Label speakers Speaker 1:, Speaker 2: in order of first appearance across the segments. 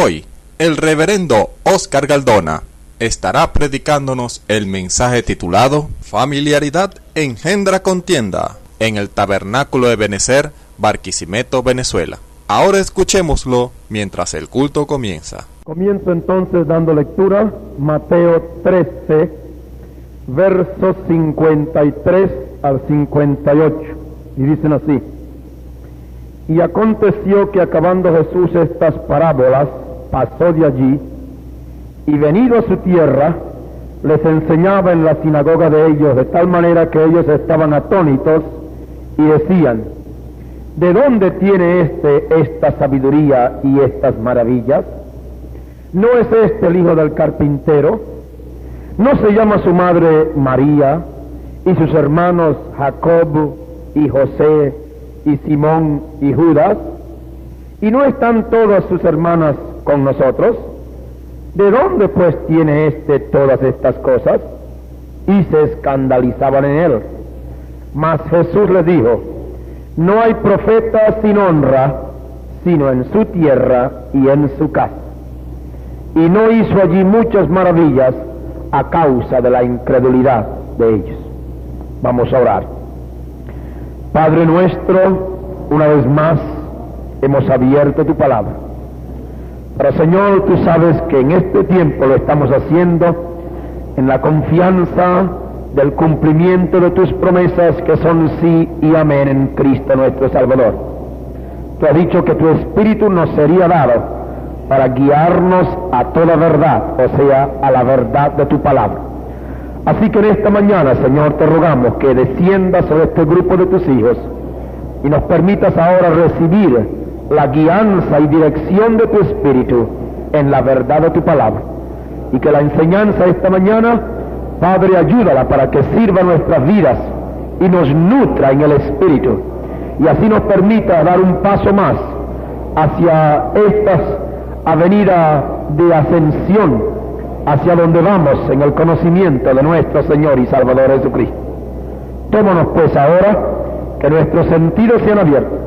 Speaker 1: Hoy, el reverendo Oscar Galdona estará predicándonos el mensaje titulado Familiaridad engendra contienda en el Tabernáculo de Benecer, Barquisimeto, Venezuela. Ahora escuchémoslo mientras el culto comienza.
Speaker 2: Comienzo entonces dando lectura, Mateo 13, versos 53 al 58, y dicen así: Y aconteció que acabando Jesús estas parábolas, pasó de allí, y venido a su tierra, les enseñaba en la sinagoga de ellos, de tal manera que ellos estaban atónitos, y decían: ¿De dónde tiene esta sabiduría y estas maravillas? ¿No es este el hijo del carpintero? ¿No se llama su madre María, y sus hermanos Jacob y José y Simón y Judas? ¿Y no están todas sus hermanas con nosotros? ¿De dónde pues tiene todas estas cosas? Y se escandalizaban en él. Mas Jesús les dijo: No hay profeta sin honra, sino en su tierra y en su casa. Y no hizo allí muchas maravillas a causa de la incredulidad de ellos. Vamos a orar. Padre nuestro, una vez más hemos abierto tu palabra. Pero Señor, tú sabes que en este tiempo lo estamos haciendo en la confianza del cumplimiento de tus promesas, que son sí y amén en Cristo nuestro Salvador. Tú has dicho que tu Espíritu nos sería dado para guiarnos a toda verdad, o sea, a la verdad de tu palabra. Así que en esta mañana, Señor, te rogamos que desciendas sobre este grupo de tus hijos y nos permitas ahora recibir la guianza y dirección de tu Espíritu en la verdad de tu palabra. Y que la enseñanza esta mañana, Padre, ayúdala para que sirva nuestras vidas y nos nutra en el Espíritu, y así nos permita dar un paso más hacia estas avenidas de ascensión, hacia donde vamos en el conocimiento de nuestro Señor y Salvador Jesucristo. Tómanos pues ahora, que nuestros sentidos sean abiertos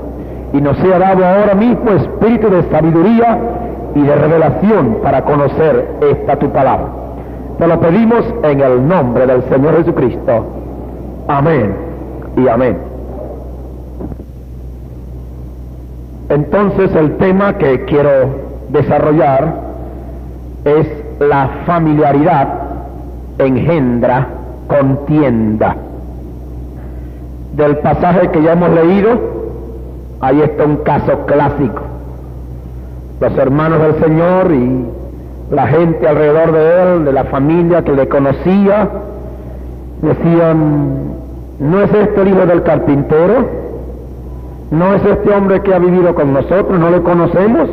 Speaker 2: y nos sea dado ahora mismo espíritu de sabiduría y de revelación para conocer esta tu palabra. Te lo pedimos en el nombre del Señor Jesucristo. Amén y amén. Entonces el tema que quiero desarrollar es la familiaridad engendra contienda. Del pasaje que ya hemos leído, ahí está un caso clásico. Los hermanos del Señor y la gente alrededor de él, de la familia que le conocía, decían: ¿No es este el hijo del carpintero? ¿No es este hombre que ha vivido con nosotros? ¿No le conocemos?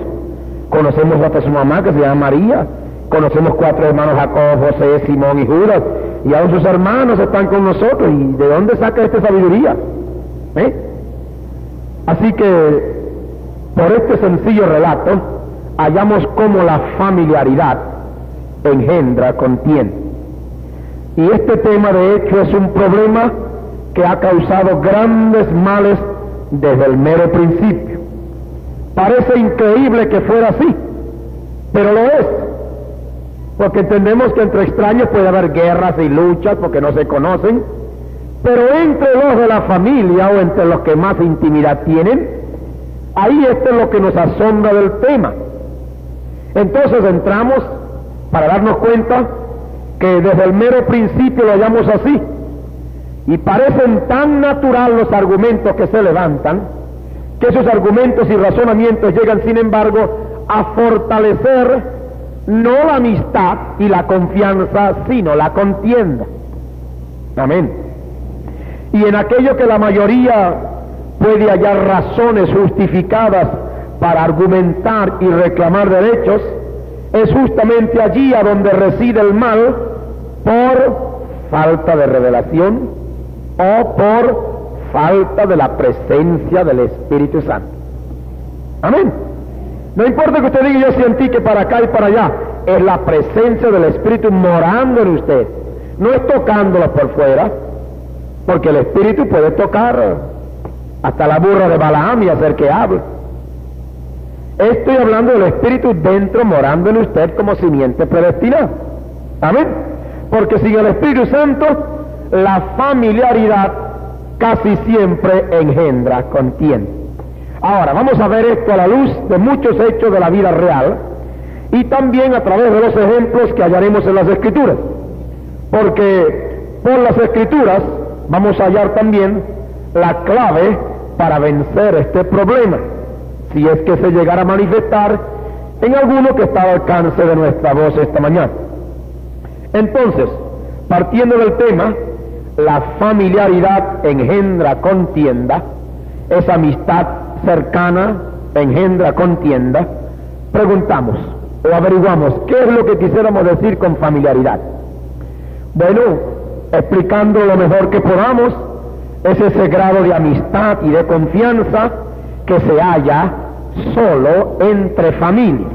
Speaker 2: Conocemos hasta su mamá, que se llama María. Conocemos 4 hermanos: Jacob, José, Simón y Judas. Y aún sus hermanos están con nosotros. ¿Y de dónde saca esta sabiduría? Así que, por este sencillo relato, hallamos cómo la familiaridad engendra contienda. Y este tema, de hecho, es un problema que ha causado grandes males desde el mero principio. Parece increíble que fuera así, pero lo es, porque entendemos que entre extraños puede haber guerras y luchas porque no se conocen, pero entre los de la familia o entre los que más intimidad tienen, ahí esto es lo que nos asombra del tema. Entonces entramos para darnos cuenta que desde el mero principio lo hallamos así, y parecen tan natural los argumentos que se levantan, que esos argumentos y razonamientos llegan, sin embargo, a fortalecer no la amistad y la confianza, sino la contienda. Amén. Y en aquello que la mayoría puede hallar razones justificadas para argumentar y reclamar derechos, es justamente allí a donde reside el mal, por falta de revelación o por falta de la presencia del Espíritu Santo. Amén. No importa que usted diga: yo sentí que para acá y para allá. Es la presencia del Espíritu morando en usted. No es tocándolo por fuera, porque el Espíritu puede tocar hasta la burra de Balaam y hacer que hable. Estoy hablando del Espíritu dentro, morando en usted como simiente predestinada. Amén. Porque sin el Espíritu Santo, la familiaridad casi siempre engendra contienda. Ahora, vamos a ver esto a la luz de muchos hechos de la vida real y también a través de los ejemplos que hallaremos en las Escrituras. Porque por las Escrituras vamos a hallar también la clave para vencer este problema, si es que se llegara a manifestar en alguno que está al alcance de nuestra voz esta mañana. Entonces, partiendo del tema, la familiaridad engendra contienda, esa amistad cercana engendra contienda, preguntamos o averiguamos qué es lo que quisiéramos decir con familiaridad. Bueno, explicando lo mejor que podamos, es ese grado de amistad y de confianza que se halla solo entre familia.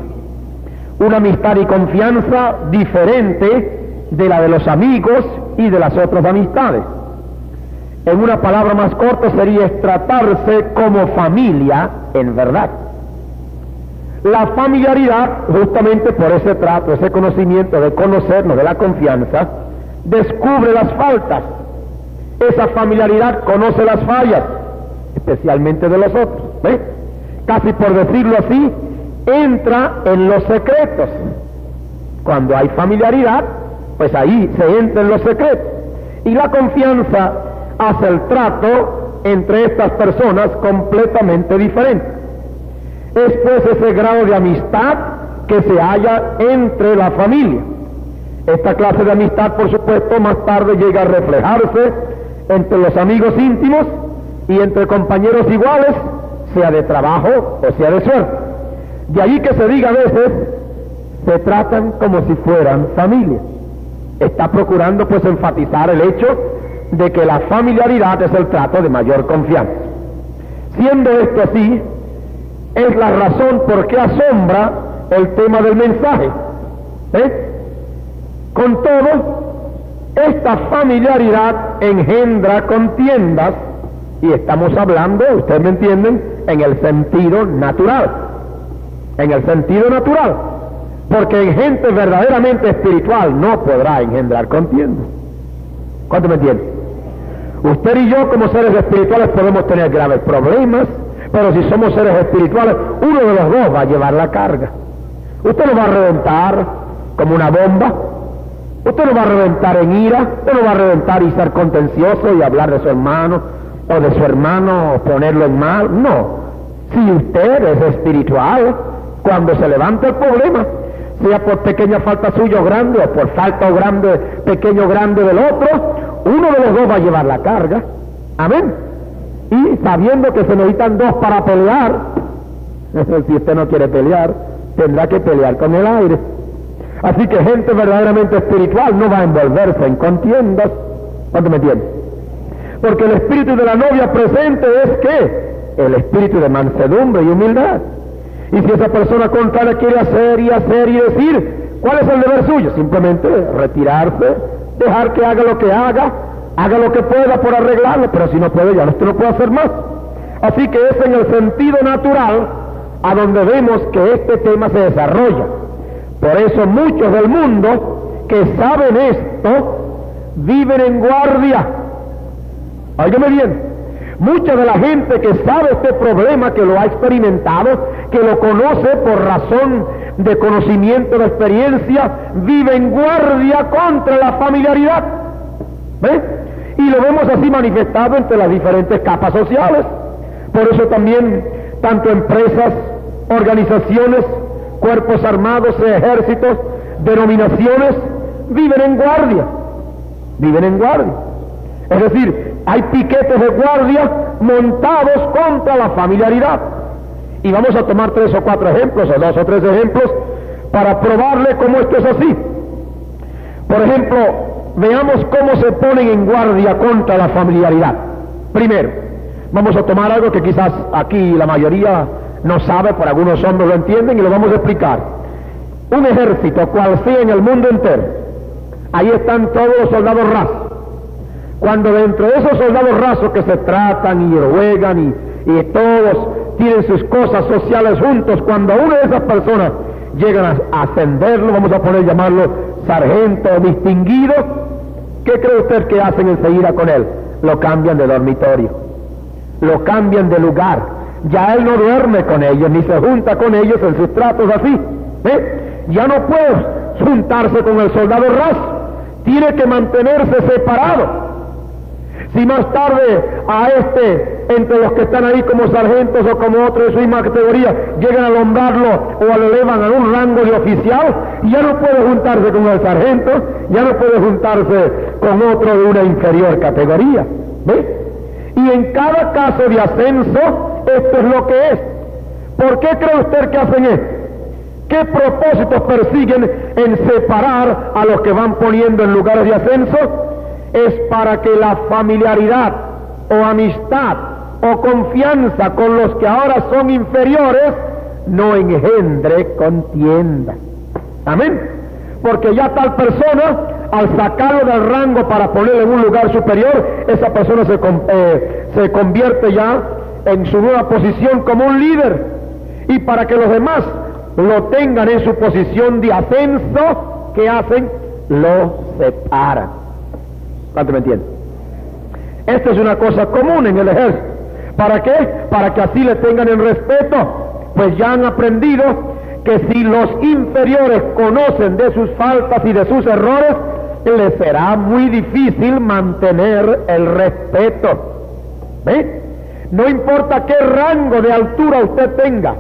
Speaker 2: Una amistad y confianza diferente de la de los amigos y de las otras amistades. En una palabra más corta sería tratarse como familia en verdad. La familiaridad, justamente por ese trato, ese conocimiento de conocernos, de la confianza, descubre las faltas. Esa familiaridad conoce las fallas, especialmente de los otros. ¿Ve? Casi por decirlo así, entra en los secretos. Cuando hay familiaridad, pues ahí se entra en los secretos. Y la confianza hace el trato entre estas personas completamente diferente. Es pues ese grado de amistad que se halla entre la familia. Esta clase de amistad, por supuesto, más tarde llega a reflejarse entre los amigos íntimos y entre compañeros iguales, sea de trabajo o sea de suerte. De allí que se diga a veces, se tratan como si fueran familia. Está procurando pues enfatizar el hecho de que la familiaridad es el trato de mayor confianza. Siendo esto así, es la razón por qué asombra el tema del mensaje. Con todo, esta familiaridad engendra contiendas, y estamos hablando, ustedes me entienden, en el sentido natural. En el sentido natural. Porque en gente verdaderamente espiritual no podrá engendrar contiendas. ¿Cuánto me entienden? Usted y yo como seres espirituales podemos tener graves problemas, pero si somos seres espirituales, uno de los dos va a llevar la carga. Usted no va a reventar como una bomba, usted no va a reventar en ira, usted no va a reventar y ser contencioso y hablar de su hermano o de su hermano o ponerlo en mal. No, si usted es espiritual, cuando se levanta el problema, sea por pequeña falta suya o grande, o por falta o grande, pequeño o grande del otro, uno de los dos va a llevar la carga. Amén. Y sabiendo que se necesitan dos para pelear, si usted no quiere pelear, tendrá que pelear con el aire. Así que gente verdaderamente espiritual no va a envolverse en contiendas. ¿Cuánto me entiende? Porque el espíritu de la novia presente es ¿qué? El espíritu de mansedumbre y humildad. Y si esa persona contraria quiere hacer y decir, ¿cuál es el deber suyo? Simplemente retirarse, dejar que haga lo que haga lo que pueda por arreglarlo, pero si no puede, ya usted no puede hacer más. Así que es en el sentido natural a donde vemos que este tema se desarrolla. Por eso muchos del mundo que saben esto, viven en guardia. Óigame bien, mucha de la gente que sabe este problema, que lo ha experimentado, que lo conoce por razón de conocimiento, de experiencia, vive en guardia contra la familiaridad. ¿Ves? Y lo vemos así manifestado entre las diferentes capas sociales. Por eso también, tanto empresas, organizaciones, cuerpos armados, ejércitos, denominaciones, viven en guardia. Viven en guardia. Es decir, hay piquetes de guardia montados contra la familiaridad. Y vamos a tomar 3 o 4 ejemplos, o 2 o 3 ejemplos, para probarle cómo esto es así. Por ejemplo, veamos cómo se ponen en guardia contra la familiaridad. Primero, vamos a tomar algo que quizás aquí la mayoría no sabe, por algunos hombres lo entienden, y lo vamos a explicar. Un ejército, cual sea en el mundo entero, ahí están todos los soldados rasos. Cuando dentro de esos soldados rasos que se tratan y ruegan y todos tienen sus cosas sociales juntos. Cuando una de esas personas llegan a ascenderlo, vamos a poner llamarlo sargento distinguido, ¿qué cree usted que hacen enseguida con él? Lo cambian de dormitorio, lo cambian de lugar. Ya él no duerme con ellos, ni se junta con ellos en sus tratos así. Ya no puede juntarse con el soldado raso, tiene que mantenerse separado. Si más tarde entre los que están ahí como sargentos o como otros de su misma categoría, llegan a nombrarlo o lo elevan a un rango de oficial, ya no puede juntarse con el sargento, ya no puede juntarse con otro de una inferior categoría. Y en cada caso de ascenso, esto es lo que es. ¿Por qué cree usted que hacen esto? ¿Qué propósitos persiguen en separar a los que van poniendo en lugares de ascenso? Es para que la familiaridad o amistad o confianza con los que ahora son inferiores no engendre contienda. Amén. Porque ya tal persona, al sacarlo del rango para ponerlo en un lugar superior, esa persona se convierte ya en su nueva posición como un líder. Y para que los demás lo tengan en su posición de ascenso, ¿qué hacen? Lo separan. ¿Cuánto me entienden? Esto es una cosa común en el ejército. ¿Para qué? Para que así le tengan el respeto, pues ya han aprendido que si los inferiores conocen de sus faltas y de sus errores, les será muy difícil mantener el respeto. No importa qué rango de altura usted tenga,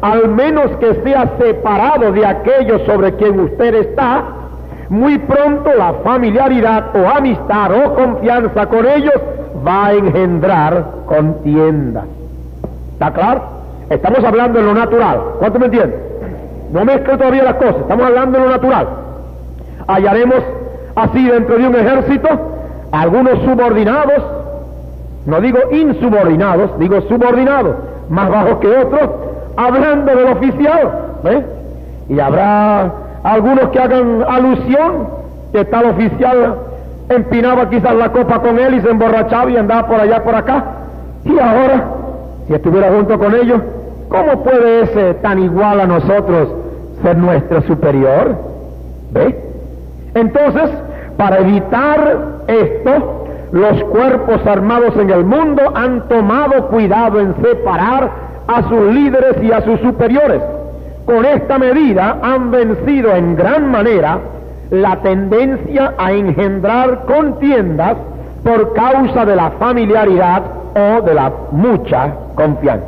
Speaker 2: al menos que sea separado de aquellos sobre quien usted está, muy pronto la familiaridad o amistad o confianza con ellos va a engendrar contienda. ¿Está claro? Estamos hablando de lo natural. ¿Cuánto me entienden? No mezclo todavía las cosas, estamos hablando de lo natural. Hallaremos así dentro de un ejército algunos subordinados, no digo insubordinados, digo subordinados, más bajos que otros, hablando del oficial. Y habrá algunos que hagan alusión que tal oficial empinaba quizás la copa con él y se emborrachaba y andaba por allá por acá, y ahora, si estuviera junto con ellos, ¿cómo puede ese tan igual a nosotros ser nuestro superior? Entonces, para evitar esto, los cuerpos armados en el mundo han tomado cuidado en separar a sus líderes y a sus superiores. Con esta medida han vencido en gran manera la tendencia a engendrar contiendas por causa de la familiaridad o de la mucha confianza.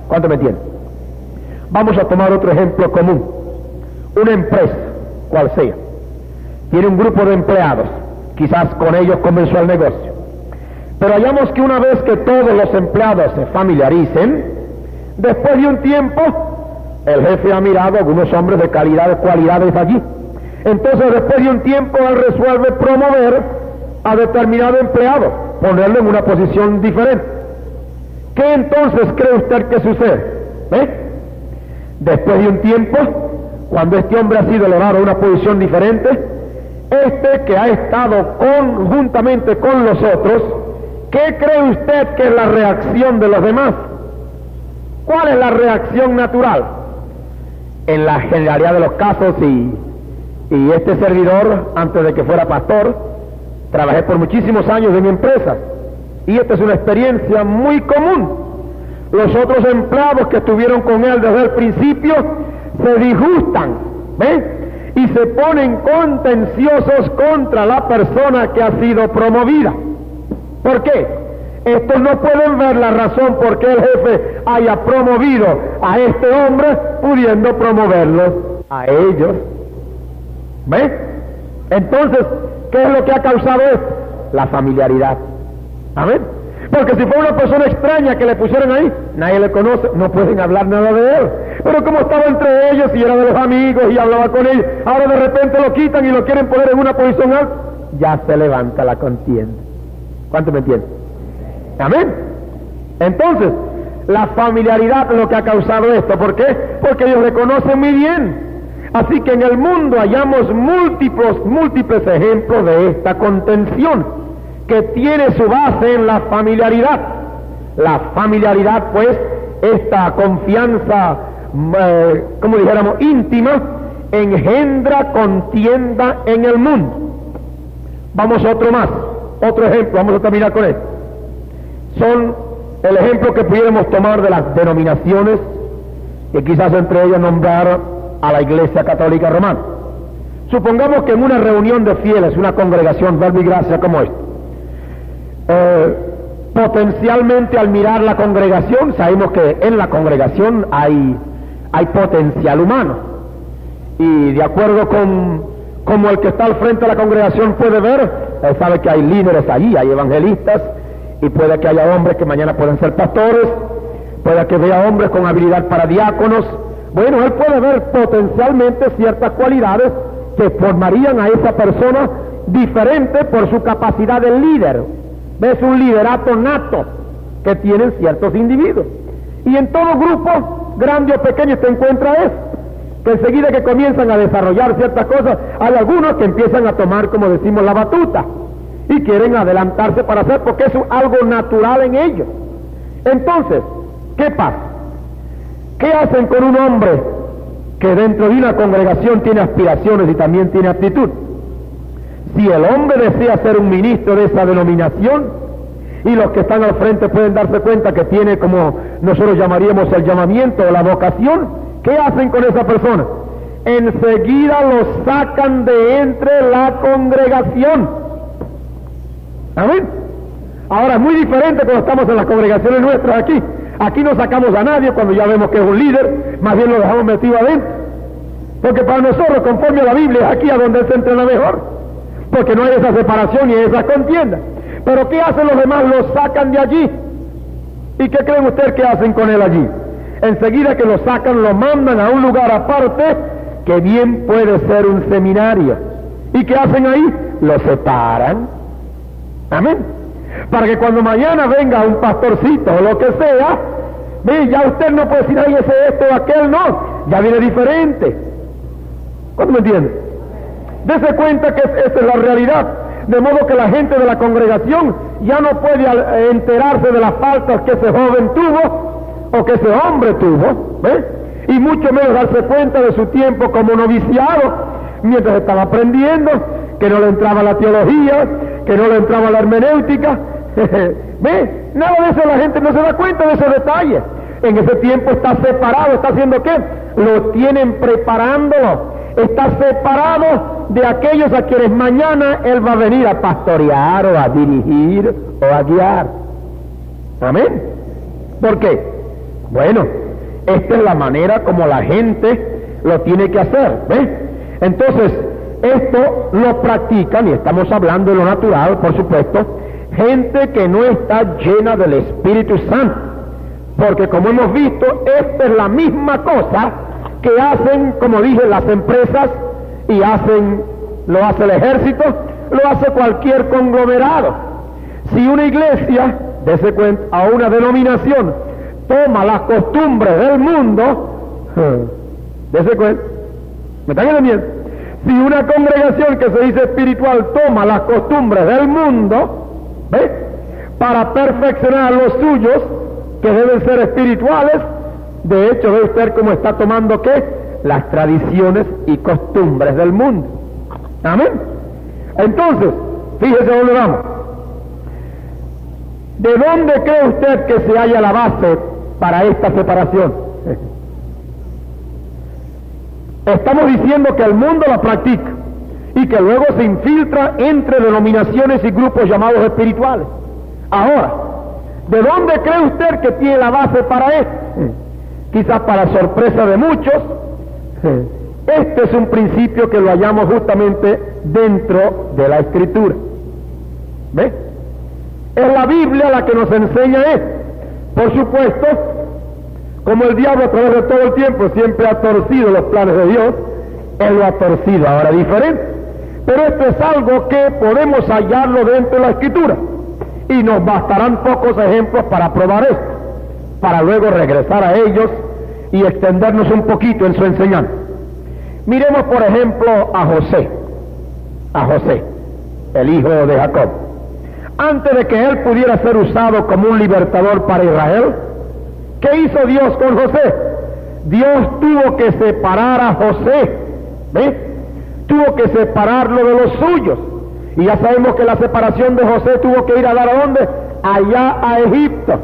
Speaker 2: ¿Cuánto me entienden? Vamos a tomar otro ejemplo común. Una empresa, cual sea, tiene un grupo de empleados, quizás con ellos comenzó el negocio, pero hallamos que una vez que todos los empleados se familiaricen, después de un tiempo, el jefe ha mirado a algunos hombres de cualidades allí. Entonces, después de un tiempo, él resuelve promover a determinado empleado, ponerlo en una posición diferente. ¿Qué entonces cree usted que sucede? Después de un tiempo, cuando este hombre ha sido elevado a una posición diferente, que ha estado juntamente con los otros, ¿qué cree usted que es la reacción de los demás? ¿Cuál es la reacción natural? En la generalidad de los casos, y este servidor, antes de que fuera pastor, trabajé por muchísimos años en mi empresa, y esta es una experiencia muy común. Los otros empleados que estuvieron con él desde el principio se disgustan, y se ponen contenciosos contra la persona que ha sido promovida. ¿Por qué? Estos no pueden ver la razón por qué el jefe haya promovido a este hombre, pudiendo promoverlo a ellos. Entonces, ¿qué es lo que ha causado esto? La familiaridad. Amén. Porque si fue una persona extraña que le pusieron ahí, nadie le conoce, no pueden hablar nada de él. Pero como estaba entre ellos y era de los amigos y hablaba con ellos, ahora de repente lo quitan y lo quieren poner en una posición alta, ya se levanta la contienda. ¿Cuánto me entienden? Amén. Entonces, la familiaridad es lo que ha causado esto. ¿Por qué? Porque ellos le conocen muy bien. Así que en el mundo hallamos múltiples ejemplos de esta contención, que tiene su base en la familiaridad. La familiaridad, pues, esta confianza, como dijéramos, íntima, engendra contienda en el mundo. Vamos a otro más, otro ejemplo, vamos a terminar con esto. Son el ejemplo que pudiéramos tomar de las denominaciones, que quizás entre ellas nombrar a la Iglesia Católica Romana. Supongamos que en una reunión de fieles, una congregación, verbo y gracia como esta, potencialmente al mirar la congregación, sabemos que en la congregación hay potencial humano, y de acuerdo con como el que está al frente de la congregación puede ver, él sabe que hay líderes allí, hay evangelistas, y puede que haya hombres que mañana pueden ser pastores, puede que vea hombres con habilidad para diáconos. Bueno, él puede ver potencialmente ciertas cualidades que formarían a esa persona diferente por su capacidad de líder. Es un liderato nato que tienen ciertos individuos. Y en todo grupo, grande o pequeño, te encuentra eso, que enseguida que comienzan a desarrollar ciertas cosas, hay algunos que empiezan a tomar, como decimos, la batuta, y quieren adelantarse para hacer, porque es algo natural en ellos. Entonces, ¿qué pasa? ¿Qué hacen con un hombre que dentro de una congregación tiene aspiraciones y también tiene aptitud? Si el hombre desea ser un ministro de esa denominación, y los que están al frente pueden darse cuenta que tiene, como nosotros llamaríamos, el llamamiento o la vocación, ¿qué hacen con esa persona? Enseguida lo sacan de entre la congregación. ¿Amén? Ahora es muy diferente cuando estamos en las congregaciones nuestras aquí. Aquí no sacamos a nadie cuando ya vemos que es un líder, más bien lo dejamos metido adentro. Porque para nosotros, conforme a la Biblia, es aquí a donde él se entrena mejor, porque no hay esa separación y esa contienda. Pero ¿qué hacen los demás? Lo sacan de allí. ¿Y qué creen ustedes que hacen con él allí? Enseguida que lo sacan, lo mandan a un lugar aparte, que bien puede ser un seminario. ¿Y qué hacen ahí? Lo separan. Amén. Para que cuando mañana venga un pastorcito o lo que sea, ve, ya usted no puede decir, ay, ese esto o aquel, no, ya viene diferente. ¿Cuánto me entiende? Dese cuenta que esa es la realidad, de modo que la gente de la congregación ya no puede enterarse de las faltas que ese joven tuvo o que ese hombre tuvo, ¿ve? Y mucho menos darse cuenta de su tiempo como noviciado, mientras estaba aprendiendo, que no le entraba la teología, que no le entraba la hermenéutica. ¿Ve? Nada de eso, la gente no se da cuenta de esos detalles. En ese tiempo está separado, ¿está haciendo qué? Lo tienen preparándolo. Está separado de aquellos a quienes mañana él va a venir a pastorear o a dirigir o a guiar. Amén. ¿Por qué? Bueno, esta es la manera como la gente lo tiene que hacer. ¿Ves? Entonces, esto lo practican, y estamos hablando de lo natural, por supuesto, gente que no está llena del Espíritu Santo. Porque como hemos visto, esta es la misma cosa que hacen, como dije, las empresas, y lo hace el ejército, lo hace cualquier conglomerado. Si una iglesia, dése cuenta, a una denominación, toma las costumbres del mundo, dése cuenta, ¿me están entendiendo? Si una congregación que se dice espiritual toma las costumbres del mundo, ¿ves?, para perfeccionar los suyos, que deben ser espirituales, de hecho ve usted cómo está tomando ¿qué? Las tradiciones y costumbres del mundo. Amén. Entonces, fíjese dónde vamos. ¿De dónde cree usted que se halla la base para esta separación? Estamos diciendo que el mundo la practica y que luego se infiltra entre denominaciones y grupos llamados espirituales. Ahora, ¿de dónde cree usted que tiene la base para esto? Quizás para sorpresa de muchos, este es un principio que lo hallamos justamente dentro de la Escritura. ¿Ves? Es la Biblia la que nos enseña esto. Por supuesto, como el diablo a través de todo el tiempo siempre ha torcido los planes de Dios, él lo ha torcido ahora diferente. Pero esto es algo que podemos hallarlo dentro de la Escritura, y nos bastarán pocos ejemplos para probar esto, para luego regresar a ellos y extendernos un poquito en su enseñanza. Miremos por ejemplo a José, el hijo de Jacob. Antes de que él pudiera ser usado como un libertador para Israel, ¿Qué hizo Dios con José? Dios tuvo que separar a José, tuvo que separarlo de los suyos. Y ya sabemos que la separación de José tuvo que ir a dar ¿a dónde? Allá a Egipto.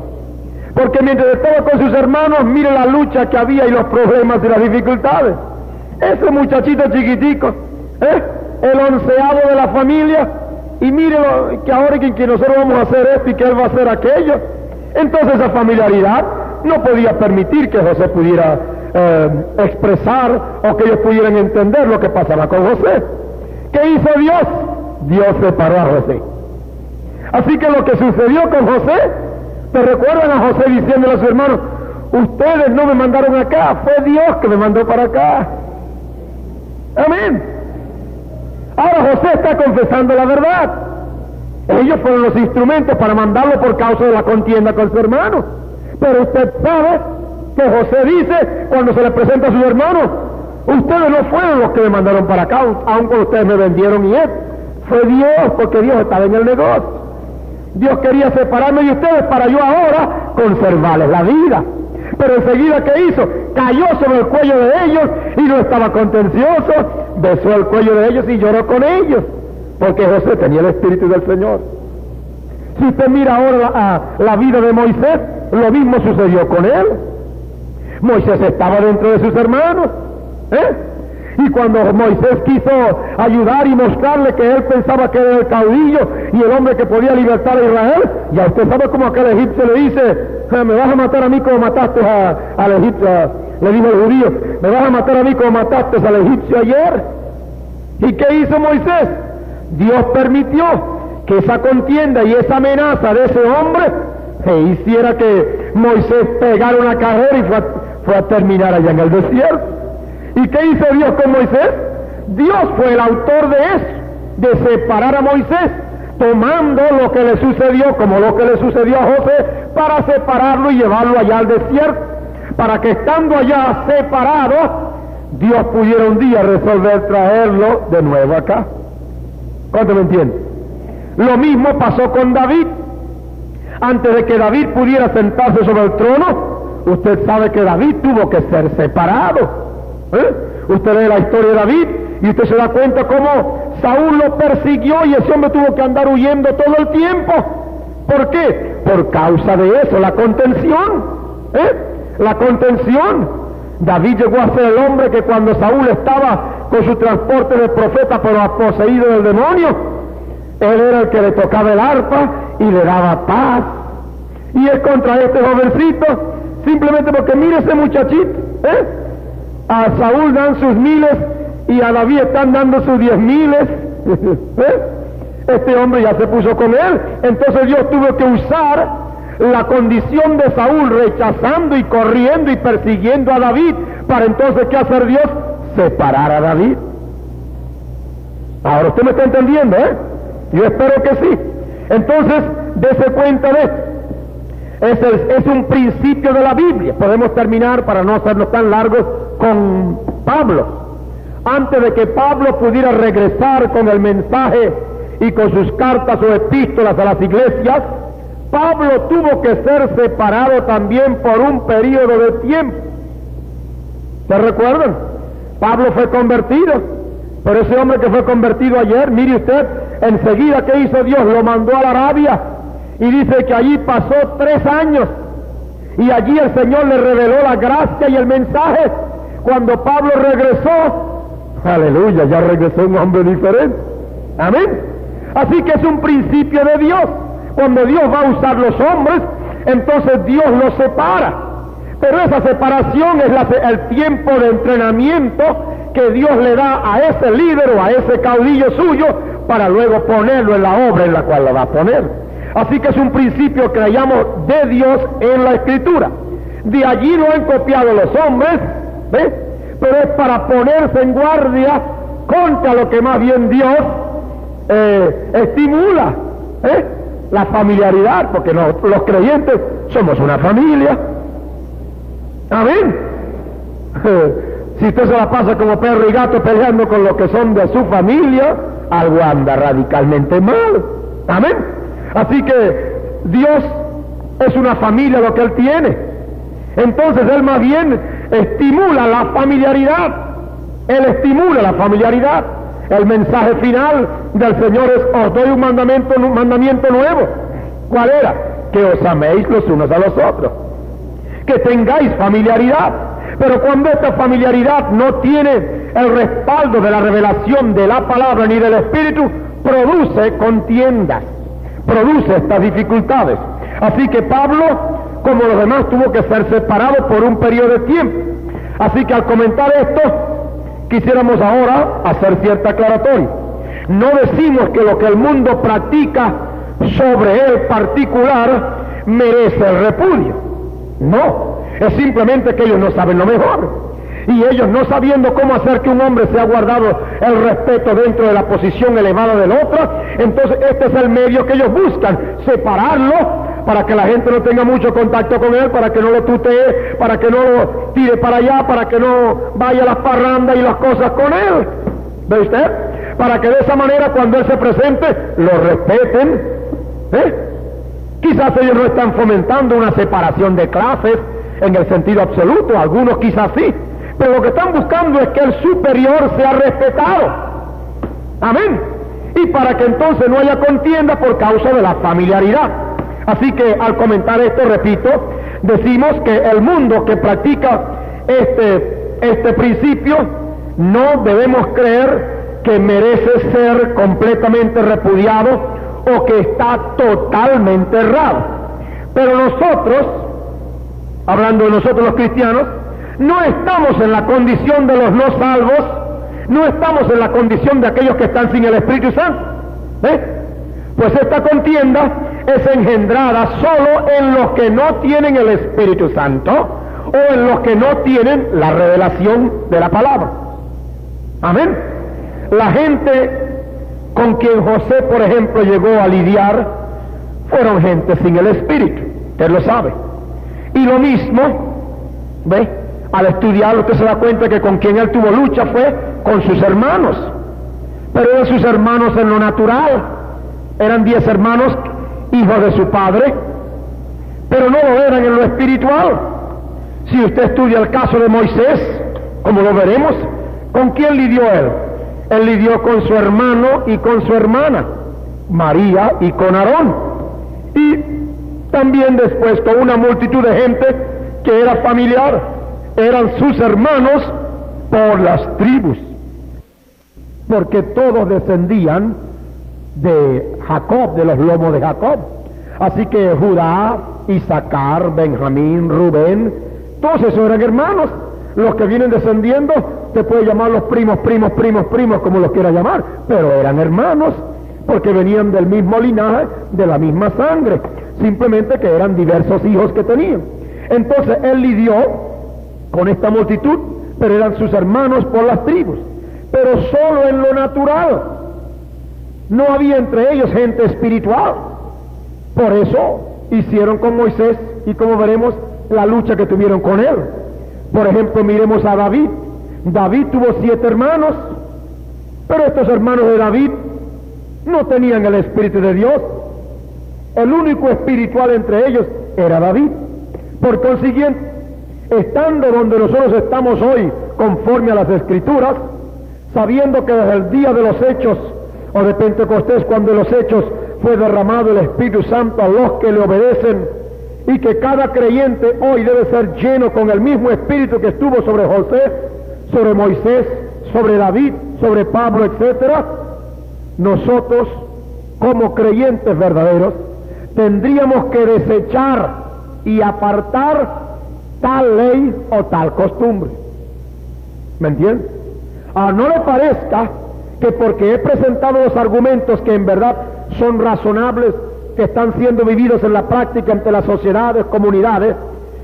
Speaker 2: Porque mientras estaba con sus hermanos, mire la lucha que había y los problemas y las dificultades. Ese muchachito chiquitico, el 11º de la familia, y mire que ahora que nosotros vamos a hacer esto y que él va a hacer aquello. Entonces esa familiaridad no podía permitir que José pudiera expresar o que ellos pudieran entender lo que pasaba con José. ¿Qué hizo Dios? Dios separó a José. Así que lo que sucedió con José, ¿te recuerdan a José diciéndole a sus hermanos, ustedes no me mandaron acá, fue Dios que me mandó para acá? Amén. Ahora José está confesando la verdad. Ellos fueron los instrumentos para mandarlo por causa de la contienda con su hermano. Pero usted sabe que José dice, cuando se le presenta a sus hermanos, ustedes no fueron los que me mandaron para acá, aunque ustedes me vendieron y esto. Fue Dios, porque Dios estaba en el negocio. Dios quería separarme de ustedes para yo ahora conservarles la vida. Pero enseguida, ¿qué hizo? Cayó sobre el cuello de ellos y no estaba contencioso, besó el cuello de ellos y lloró con ellos, porque José tenía el Espíritu del Señor. Si usted mira ahora la vida de Moisés, lo mismo sucedió con él. Moisés estaba dentro de sus hermanos, y cuando Moisés quiso ayudar y mostrarle que él pensaba que era el caudillo y el hombre que podía libertar a Israel, ya usted sabe cómo aquel egipcio le dice, me vas a matar a mí como mataste al egipcio, le dijo el judío, me vas a matar a mí como mataste al egipcio ayer. ¿Y qué hizo Moisés? Dios permitió que esa contienda y esa amenaza de ese hombre hiciera que Moisés pegara una carrera y fue a terminar allá en el desierto. ¿Y qué hizo Dios con Moisés? Dios fue el autor de eso, de separar a Moisés, tomando lo que le sucedió como lo que le sucedió a José, para separarlo y llevarlo allá al desierto, para que estando allá separados, Dios pudiera un día resolver traerlo de nuevo acá. ¿Cuánto me entienden? Lo mismo pasó con David. Antes de que David pudiera sentarse sobre el trono, usted sabe que David tuvo que ser separado. Usted lee la historia de David y usted se da cuenta cómo Saúl lo persiguió y ese hombre tuvo que andar huyendo todo el tiempo. ¿Por qué? Por causa de eso, la contención. La contención. David llegó a ser el hombre que cuando Saúl estaba con su transporte de profeta pero poseído del demonio, él era el que le tocaba el arpa y le daba paz. Y es contra este jovencito, simplemente porque mire ese muchachito, a Saúl dan sus 1000 y a David están dando sus 10,000. Este hombre ya se puso con él. Entonces Dios tuvo que usar la condición de Saúl rechazando y corriendo y persiguiendo a David, para entonces ¿qué hacer Dios? Separar a David. Ahora usted me está entendiendo, yo espero que sí. Entonces dése cuenta de esto. Es un principio de la Biblia. Podemos terminar, para no hacernos tan largos, con Pablo. Antes de que Pablo pudiera regresar con el mensaje y con sus cartas o epístolas a las iglesias, Pablo tuvo que ser separado también por un periodo de tiempo. ¿Se recuerdan? Pablo fue convertido, pero ese hombre que fue convertido ayer, mire usted, enseguida ¿qué hizo Dios? Lo mandó a la Arabia, y dice que allí pasó 3 años, y allí el Señor le reveló la gracia y el mensaje. Cuando Pablo regresó, aleluya, ya regresó un hombre diferente. Amén. Así que es un principio de Dios. Cuando Dios va a usar los hombres, entonces Dios los separa. Pero esa separación es el tiempo de entrenamiento que Dios le da a ese líder o a ese caudillo suyo, para luego ponerlo en la obra en la cual lo va a poner. Así que es un principio que hallamos de Dios en la Escritura. De allí lo han copiado los hombres, ¿ves? Pero es para ponerse en guardia contra lo que más bien Dios estimula, la familiaridad, porque los creyentes somos una familia. Amén. Si usted se la pasa como perro y gato peleando con los que son de su familia, algo anda radicalmente mal. Amén. Así que Dios es una familia lo que Él tiene. Entonces él más bien estimula la familiaridad. Él estimula la familiaridad. El mensaje final del Señor es: os doy un mandamiento nuevo. ¿Cuál era? Que os améis los unos a los otros, que tengáis familiaridad. Pero cuando esta familiaridad no tiene el respaldo de la revelación de la palabra ni del Espíritu, produce contiendas, produce estas dificultades. Así que Pablo, como los demás, tuvo que ser separado por un periodo de tiempo. Así que al comentar esto, quisiéramos ahora hacer cierta aclaratoria. No decimos que lo que el mundo practica sobre el particular merece el repudio. No, es simplemente que ellos no saben lo mejor. Y ellos, no sabiendo cómo hacer que un hombre sea guardado el respeto dentro de la posición elevada del otro, entonces este es el medio que ellos buscan: separarlo, para que la gente no tenga mucho contacto con él, para que no lo tutee, para que no lo tire para allá, para que no vaya a las parrandas y las cosas con él. ¿Ve usted? Para que de esa manera, cuando él se presente, lo respeten. Quizás ellos no están fomentando una separación de clases en el sentido absoluto, algunos quizás sí, pero lo que están buscando es que el superior sea respetado. Amén. Y para que entonces no haya contienda por causa de la familiaridad. Así que al comentar esto, repito, decimos que el mundo que practica este principio, no debemos creer que merece ser completamente repudiado o que está totalmente errado. Pero nosotros, hablando de nosotros los cristianos, no estamos en la condición de los no salvos, no estamos en la condición de aquellos que están sin el Espíritu Santo. Pues esta contienda es engendrada solo en los que no tienen el Espíritu Santo o en los que no tienen la revelación de la palabra. Amén. La gente con quien José, por ejemplo, llegó a lidiar fueron gente sin el Espíritu, usted lo sabe. Y lo mismo, ¿ve? Al estudiarlo usted se da cuenta que con quien él tuvo lucha fue con sus hermanos, pero eran sus hermanos en lo natural. Eran 10 hermanos, hijos de su padre, pero no lo eran en lo espiritual. Si usted estudia el caso de Moisés, como lo veremos, ¿con quién lidió él? Él lidió con su hermano y con su hermana, María, y con Aarón. Y también después con una multitud de gente que era familiar, eran sus hermanos por las tribus, porque todos descendían de Jacob, de los lomos de Jacob. Así que Judá, Isaacar, Benjamín, Rubén, todos esos eran hermanos. Los que vienen descendiendo, te puede llamar los primos, como los quiera llamar, pero eran hermanos, porque venían del mismo linaje, de la misma sangre, simplemente que eran diversos hijos que tenían. Entonces él lidió con esta multitud, pero eran sus hermanos por las tribus, pero solo en lo natural. No había entre ellos gente espiritual. Por eso hicieron con Moisés, y como veremos, la lucha que tuvieron con él. Por ejemplo, miremos a David. David tuvo 7 hermanos, pero estos hermanos de David no tenían el Espíritu de Dios. El único espiritual entre ellos era David. Por consiguiente, estando donde nosotros estamos hoy, conforme a las Escrituras, sabiendo que desde el día de los Hechos, o de Pentecostés, cuando en los Hechos fue derramado el Espíritu Santo a los que le obedecen, y que cada creyente hoy debe ser lleno con el mismo Espíritu que estuvo sobre José, sobre Moisés, sobre David, sobre Pablo, etcétera, nosotros, como creyentes verdaderos, tendríamos que desechar y apartar tal ley o tal costumbre. ¿Me entiende? No le parezca que porque he presentado los argumentos que en verdad son razonables, que están siendo vividos en la práctica entre las sociedades, comunidades,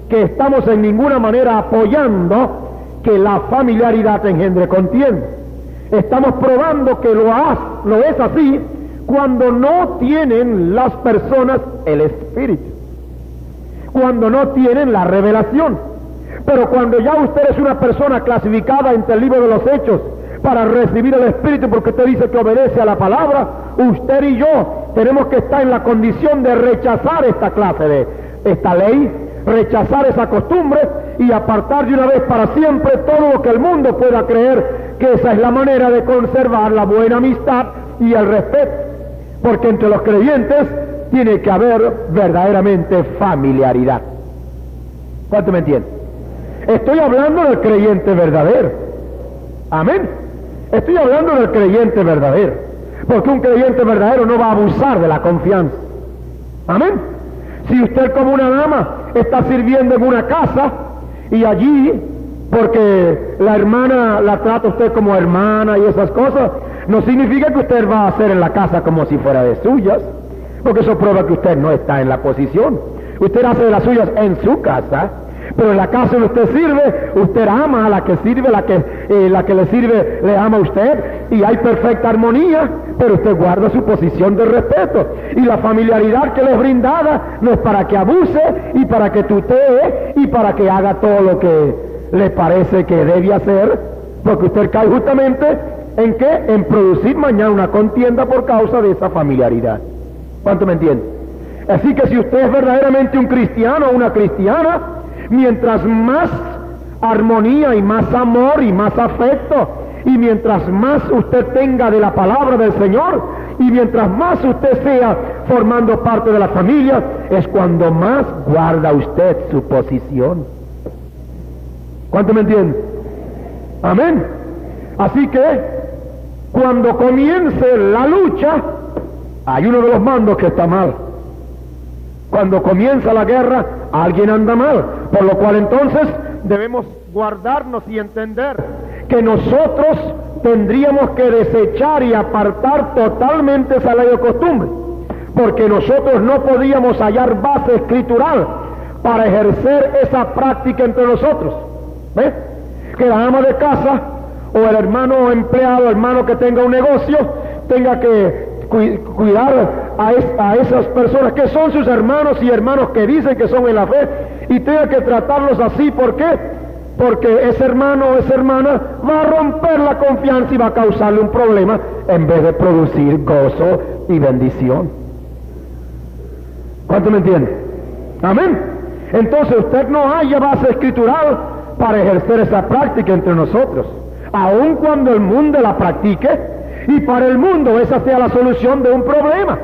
Speaker 2: que estamos en ninguna manera apoyando que la familiaridad engendre contienda. Estamos probando que lo es así cuando no tienen las personas el Espíritu, cuando no tienen la revelación. Pero cuando ya usted es una persona clasificada entre el libro de los Hechos para recibir el Espíritu, porque usted dice que obedece a la palabra, usted y yo tenemos que estar en la condición de rechazar esta clase de esta ley, rechazar esa costumbre y apartar de una vez para siempre todo lo que el mundo pueda creer que esa es la manera de conservar la buena amistad y el respeto. Porque entre los creyentes tiene que haber verdaderamente familiaridad. ¿Cuánto me entienden? Estoy hablando del creyente verdadero. Amén. Estoy hablando del creyente verdadero. Porque un creyente verdadero no va a abusar de la confianza. Amén. Si usted como una dama está sirviendo en una casa y allí, porque la hermana la trata usted como hermana y esas cosas, no significa que usted va a hacer en la casa como si fuera de suyas, porque eso prueba que usted no está en la posición. Usted hace de las suyas en su casa, pero en la casa donde usted sirve, usted ama a la que sirve, la que le sirve le ama a usted, y hay perfecta armonía, pero usted guarda su posición de respeto. Y la familiaridad que le es brindada no es para que abuse y para que tutee y para que haga todo lo que le parece que debe hacer, porque usted cae justamente ¿en qué? En producir mañana una contienda por causa de esa familiaridad. ¿Cuánto me entiende? Así que si usted es verdaderamente un cristiano o una cristiana, mientras más armonía y más amor y más afecto, y mientras más usted tenga de la palabra del Señor, y mientras más usted sea formando parte de la familia, es cuando más guarda usted su posición. ¿Cuánto me entiende? Amén. Así que cuando comience la lucha, hay uno de los mandos que está mal. Cuando comienza la guerra, alguien anda mal, por lo cual entonces debemos guardarnos y entender que nosotros tendríamos que desechar y apartar totalmente esa ley de costumbre, porque nosotros no podíamos hallar base escritural para ejercer esa práctica entre nosotros. ¿Ves? Que la ama de casa o el hermano empleado, hermano que tenga un negocio, tenga que cuidar a esas personas que son sus hermanos y hermanos que dicen que son en la fe, y tenga que tratarlos así. ¿Por qué? Porque ese hermano o esa hermana va a romper la confianza y va a causarle un problema en vez de producir gozo y bendición. ¿Cuánto me entiende? Amén. Entonces usted no haya base escritural para ejercer esa práctica entre nosotros, aun cuando el mundo la practique y para el mundo esa sea la solución de un problema.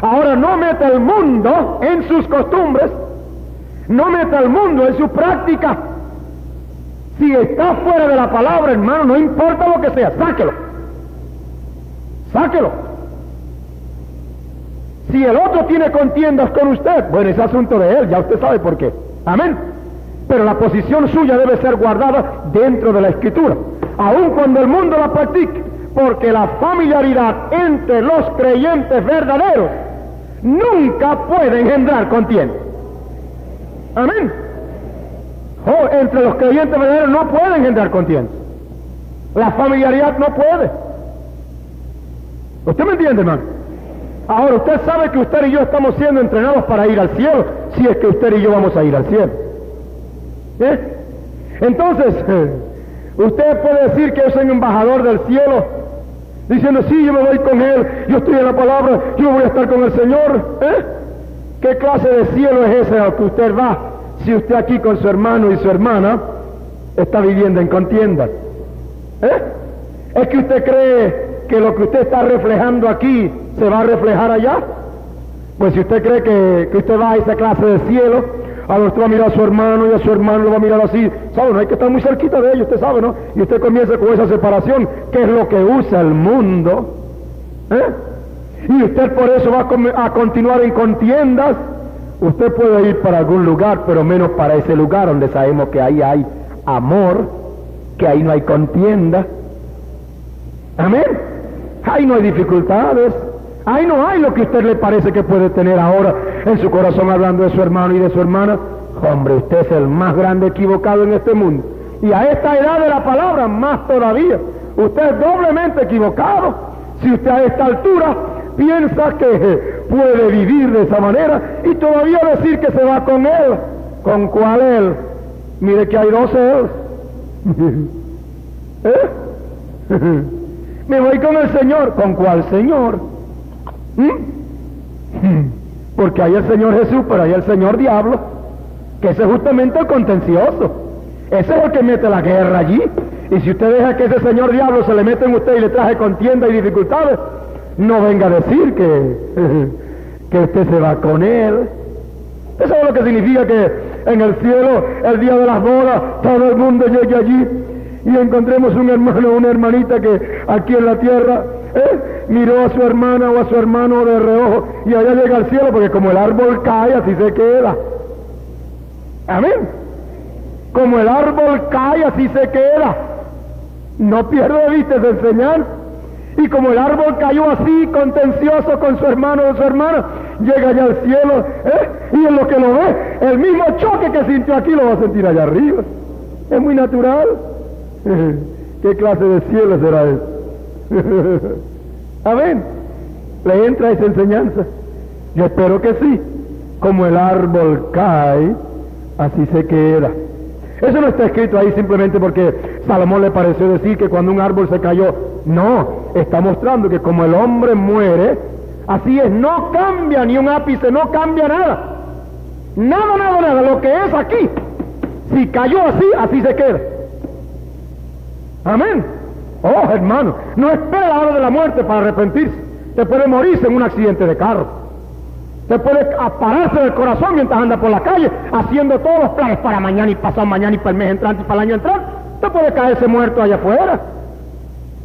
Speaker 2: Ahora, no meta el mundo en sus costumbres, no meta el mundo en su práctica. Si está fuera de la palabra, hermano, no importa lo que sea, sáquelo. Sáquelo. Si el otro tiene contiendas con usted, bueno, es asunto de él, ya usted sabe por qué. Amén. Pero la posición suya debe ser guardada dentro de la Escritura, aun cuando el mundo la practique, porque la familiaridad entre los creyentes verdaderos nunca puede engendrar contienda. Amén. Entre los creyentes verdaderos no puede engendrar contienda. La familiaridad no puede. ¿Usted me entiende, hermano? Ahora, usted sabe que usted y yo estamos siendo entrenados para ir al cielo, si es que usted y yo vamos a ir al cielo. Entonces, usted puede decir que yo soy un embajador del cielo, diciendo, sí, yo me voy con él, yo estoy en la palabra, yo voy a estar con el Señor. ¿Qué clase de cielo es ese al que usted va, si usted aquí con su hermano y su hermana está viviendo en contienda? ¿Es que usted cree que lo que usted está reflejando aquí se va a reflejar allá? Pues si usted cree que usted va a esa clase de cielo, a usted va a mirar a su hermano y a su hermano lo va a mirar así, ¿sabe? No hay que estar muy cerquita de ellos, usted sabe, ¿no? Y usted comienza con esa separación, que es lo que usa el mundo, y usted por eso va a continuar en contiendas. Usted puede ir para algún lugar, pero menos para ese lugar donde sabemos que ahí hay amor, que ahí no hay contienda. Amén. Ahí no hay dificultades, ahí no hay lo que a usted le parece que puede tener ahora en su corazón hablando de su hermano y de su hermana. Hombre, usted es el más grande equivocado en este mundo, y a esta edad de la palabra más todavía. Usted es doblemente equivocado si usted a esta altura piensa que puede vivir de esa manera y todavía decir que se va con él. ¿Con cuál él? Mire que hay dos él. Me voy con el Señor. ¿Con cuál Señor? Porque hay el Señor Jesús, pero hay el Señor Diablo. que ese es justamente el contencioso. Ese es el que mete la guerra allí. Y si usted deja que ese señor diablo se le mete en usted y le traje contienda y dificultades, no venga a decir que usted se va con él. Eso es lo que significa que en el cielo, el día de las bodas, todo el mundo llegue allí y encontremos un hermano o una hermanita que aquí en la tierra miró a su hermana o a su hermano de reojo y allá llega al cielo, porque como el árbol cae, así se queda. Amén. Como el árbol cae, así se queda. No pierdo de vista esa enseñanza. Y como el árbol cayó así, contencioso con su hermano o su hermana, llega allá al cielo, y en lo que lo ve, el mismo choque que sintió aquí lo va a sentir allá arriba. Es muy natural. ¿Qué clase de cielo será eso? Amén. ¿Le entra esa enseñanza? Yo espero que sí. Como el árbol cae, así se queda. Eso no está escrito ahí simplemente porque Salomón le pareció decir que cuando un árbol se cayó. No, está mostrando que como el hombre muere, así es, no cambia ni un ápice, no cambia nada. Nada, lo que es aquí. Si cayó así, así se queda. Amén. Oh, hermano, no espere la hora de la muerte para arrepentirse. Te puede morirse en un accidente de carro. Te puede pararse del corazón mientras anda por la calle haciendo todos los planes para mañana y pasado mañana y para el mes entrante y para el año entrante. Te puede caerse muerto allá afuera.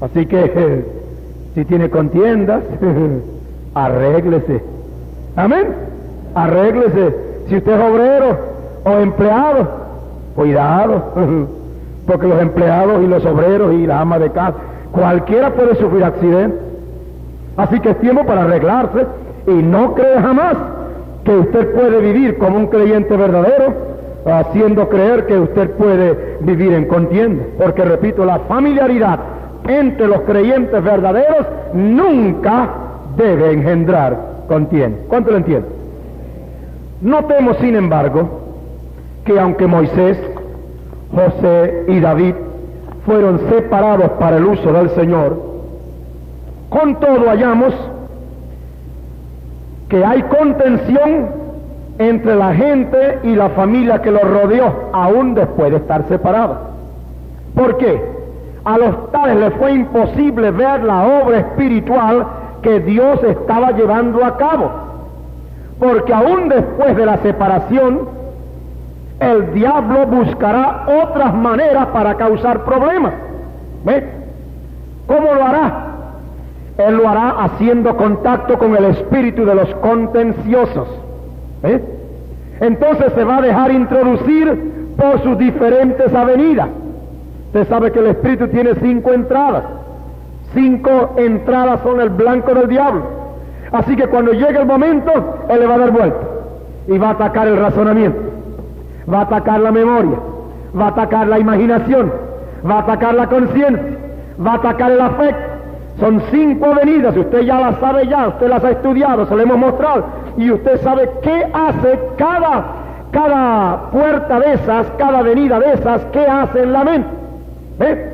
Speaker 2: Así que si tiene contiendas, arréglese. Amén. Arréglese. Si usted es obrero o empleado, cuidado, porque los empleados y los obreros y las amas de casa, cualquiera puede sufrir accidente. Así que es tiempo para arreglarse. Y no cree jamás que usted puede vivir como un creyente verdadero, haciendo creer que usted puede vivir en contienda. Porque, repito, la familiaridad entre los creyentes verdaderos nunca debe engendrar contienda. ¿Cuánto lo entiende? Notemos, sin embargo, que aunque Moisés, José y David fueron separados para el uso del Señor, con todo hallamos que hay contención entre la gente y la familia que los rodeó, aún después de estar separados. ¿Por qué? A los tales les fue imposible ver la obra espiritual que Dios estaba llevando a cabo, porque aún después de la separación, el diablo buscará otras maneras para causar problemas. ¿Ve? ¿Cómo lo hará? Él lo hará haciendo contacto con el espíritu de los contenciosos. Entonces se va a dejar introducir por sus diferentes avenidas. Usted sabe que el espíritu tiene 5 entradas. 5 entradas son el blanco del diablo. Así que cuando llegue el momento, él le va a dar vuelta y va a atacar el razonamiento, va a atacar la memoria, va a atacar la imaginación, va a atacar la conciencia, va a atacar el afecto. Son 5 avenidas, usted ya las sabe ya, usted las ha estudiado, se las hemos mostrado, y usted sabe qué hace cada puerta de esas, cada avenida de esas, qué hace en la mente. ¿Ve?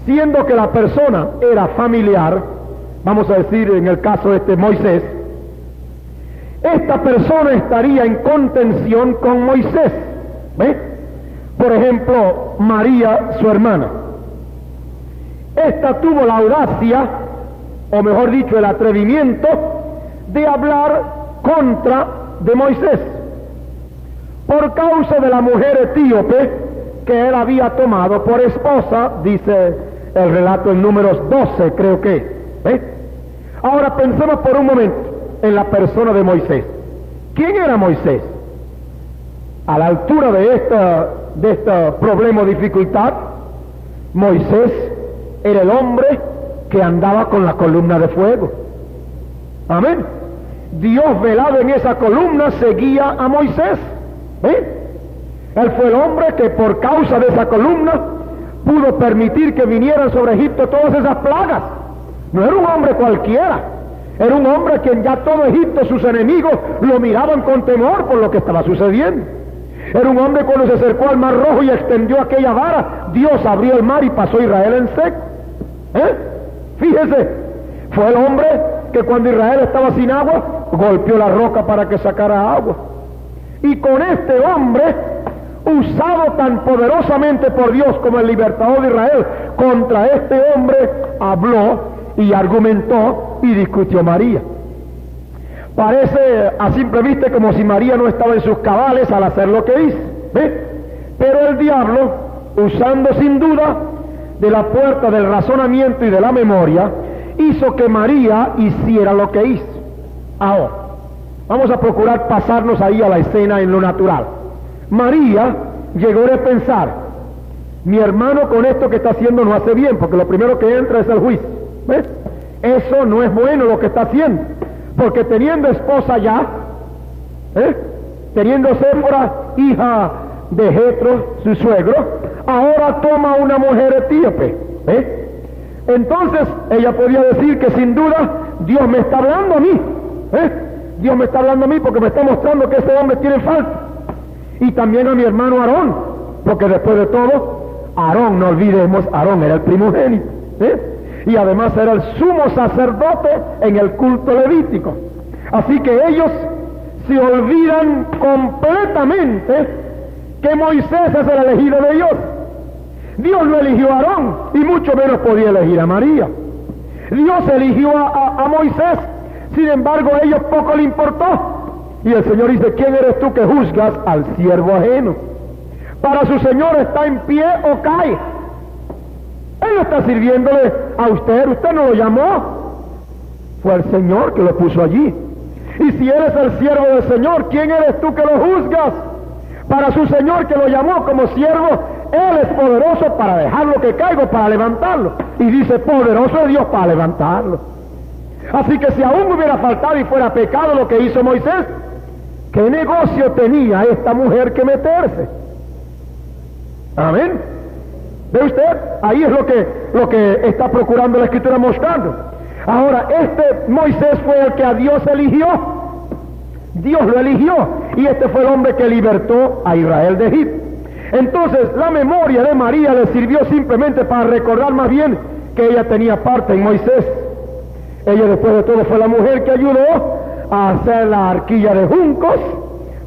Speaker 2: Siendo que la persona era familiar, vamos a decir en el caso de Moisés, esta persona estaría en contención con Moisés. ¿Ve? Por ejemplo, María, su hermana. Esta tuvo la audacia, o mejor dicho, el atrevimiento de hablar contra de Moisés por causa de la mujer etíope que él había tomado por esposa, dice el relato en Números 12, creo que. Ahora pensemos por un momento en la persona de Moisés. ¿Quién era Moisés? A la altura de este problema o dificultad, Moisés era el hombre que andaba con la columna de fuego. Amén. Dios velado en esa columna seguía a Moisés. Él fue el hombre que por causa de esa columna pudo permitir que vinieran sobre Egipto todas esas plagas. No era un hombre cualquiera, era un hombre quien ya todo Egipto, sus enemigos, lo miraban con temor por lo que estaba sucediendo. Era un hombre cuando se acercó al Mar Rojo y extendió aquella vara, Dios abrió el mar y pasó Israel en seco. Fíjese, fue el hombre que cuando Israel estaba sin agua, golpeó la roca para que sacara agua. Y con este hombre, usado tan poderosamente por Dios como el libertador de Israel, contra este hombre habló y argumentó y discutió María. Parece a simple vista como si María no estaba en sus cabales al hacer lo que hizo, ¿ve? Pero el diablo, usando sin duda de la puerta del razonamiento y de la memoria, hizo que María hiciera lo que hizo. Ahora, vamos a procurar pasarnos ahí a la escena en lo natural. María llegó a pensar, mi hermano con esto que está haciendo no hace bien, porque lo primero que entra es el juicio. ¿Ves? Eso no es bueno lo que está haciendo, porque teniendo esposa ya, teniendo Séfora, hija de Jetro, su suegro, ahora toma una mujer etíope. Entonces ella podía decir que sin duda Dios me está hablando a mí. Dios me está hablando a mí porque me está mostrando que este hombre tiene falta. Y también a mi hermano Aarón, porque después de todo, Aarón, no olvidemos, Aarón era el primogénito, y además era el sumo sacerdote en el culto levítico. Así que ellos se olvidan completamente que Moisés es el elegido de Dios. Dios no eligió a Aarón y mucho menos podía elegir a María. Dios eligió a Moisés, sin embargo a ellos poco le importó. Y el Señor dice, ¿quién eres tú que juzgas al siervo ajeno? Para su Señor está en pie o cae. Él no está sirviéndole a usted no lo llamó. Fue el Señor que lo puso allí. Y si eres el siervo del Señor, ¿quién eres tú que lo juzgas? Para su Señor que lo llamó como siervo, Él es poderoso para dejarlo que caiga, para levantarlo. Y dice, poderoso es Dios para levantarlo. Así que si aún hubiera faltado y fuera pecado lo que hizo Moisés, ¿qué negocio tenía esta mujer que meterse? Amén. ¿Ve usted? Ahí es lo que está procurando la Escritura mostrando. Ahora, este Moisés fue el que a Dios eligió. Dios lo eligió. Y este fue el hombre que libertó a Israel de Egipto. Entonces, la memoria de María le sirvió simplemente para recordar más bien que ella tenía parte en Moisés. Ella después de todo fue la mujer que ayudó a hacer la arquilla de juncos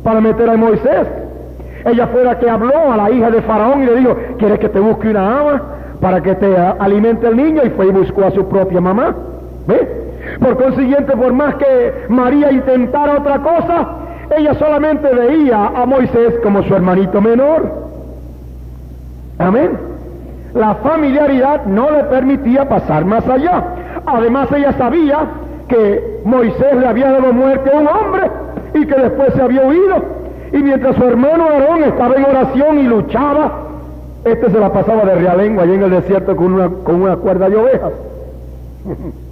Speaker 2: para meter a Moisés. Ella fue la que habló a la hija de Faraón y le dijo, ¿quieres que te busque una ama para que te alimente el niño? Y fue y buscó a su propia mamá. ¿Ve? Por consiguiente, por más que María intentara otra cosa, ella solamente veía a Moisés como su hermanito menor. Amén. La familiaridad no le permitía pasar más allá. Además, ella sabía que Moisés le había dado muerte a un hombre y que después se había huido. Y mientras su hermano Aarón estaba en oración y luchaba, este se la pasaba de realengo allí en el desierto con una cuerda de ovejas.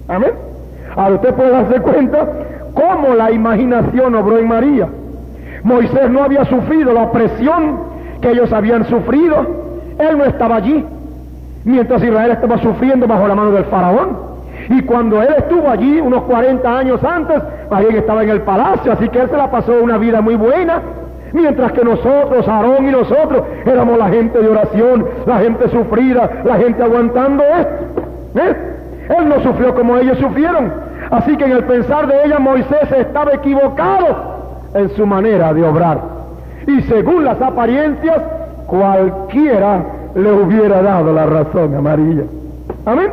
Speaker 2: Amén. Ahora usted puede darse cuenta cómo la imaginación obró en María. Moisés no había sufrido la opresión que ellos habían sufrido. Él no estaba allí. Mientras Israel estaba sufriendo bajo la mano del faraón. Y cuando él estuvo allí, unos 40 años antes, alguien estaba en el palacio, así que él se la pasó una vida muy buena. Mientras que nosotros, Aarón y nosotros, éramos la gente de oración, la gente sufrida, la gente aguantando esto. Él no sufrió como ellos sufrieron. Así que en el pensar de ella, Moisés estaba equivocado en su manera de obrar. Y según las apariencias, cualquiera le hubiera dado la razón a María. Amén.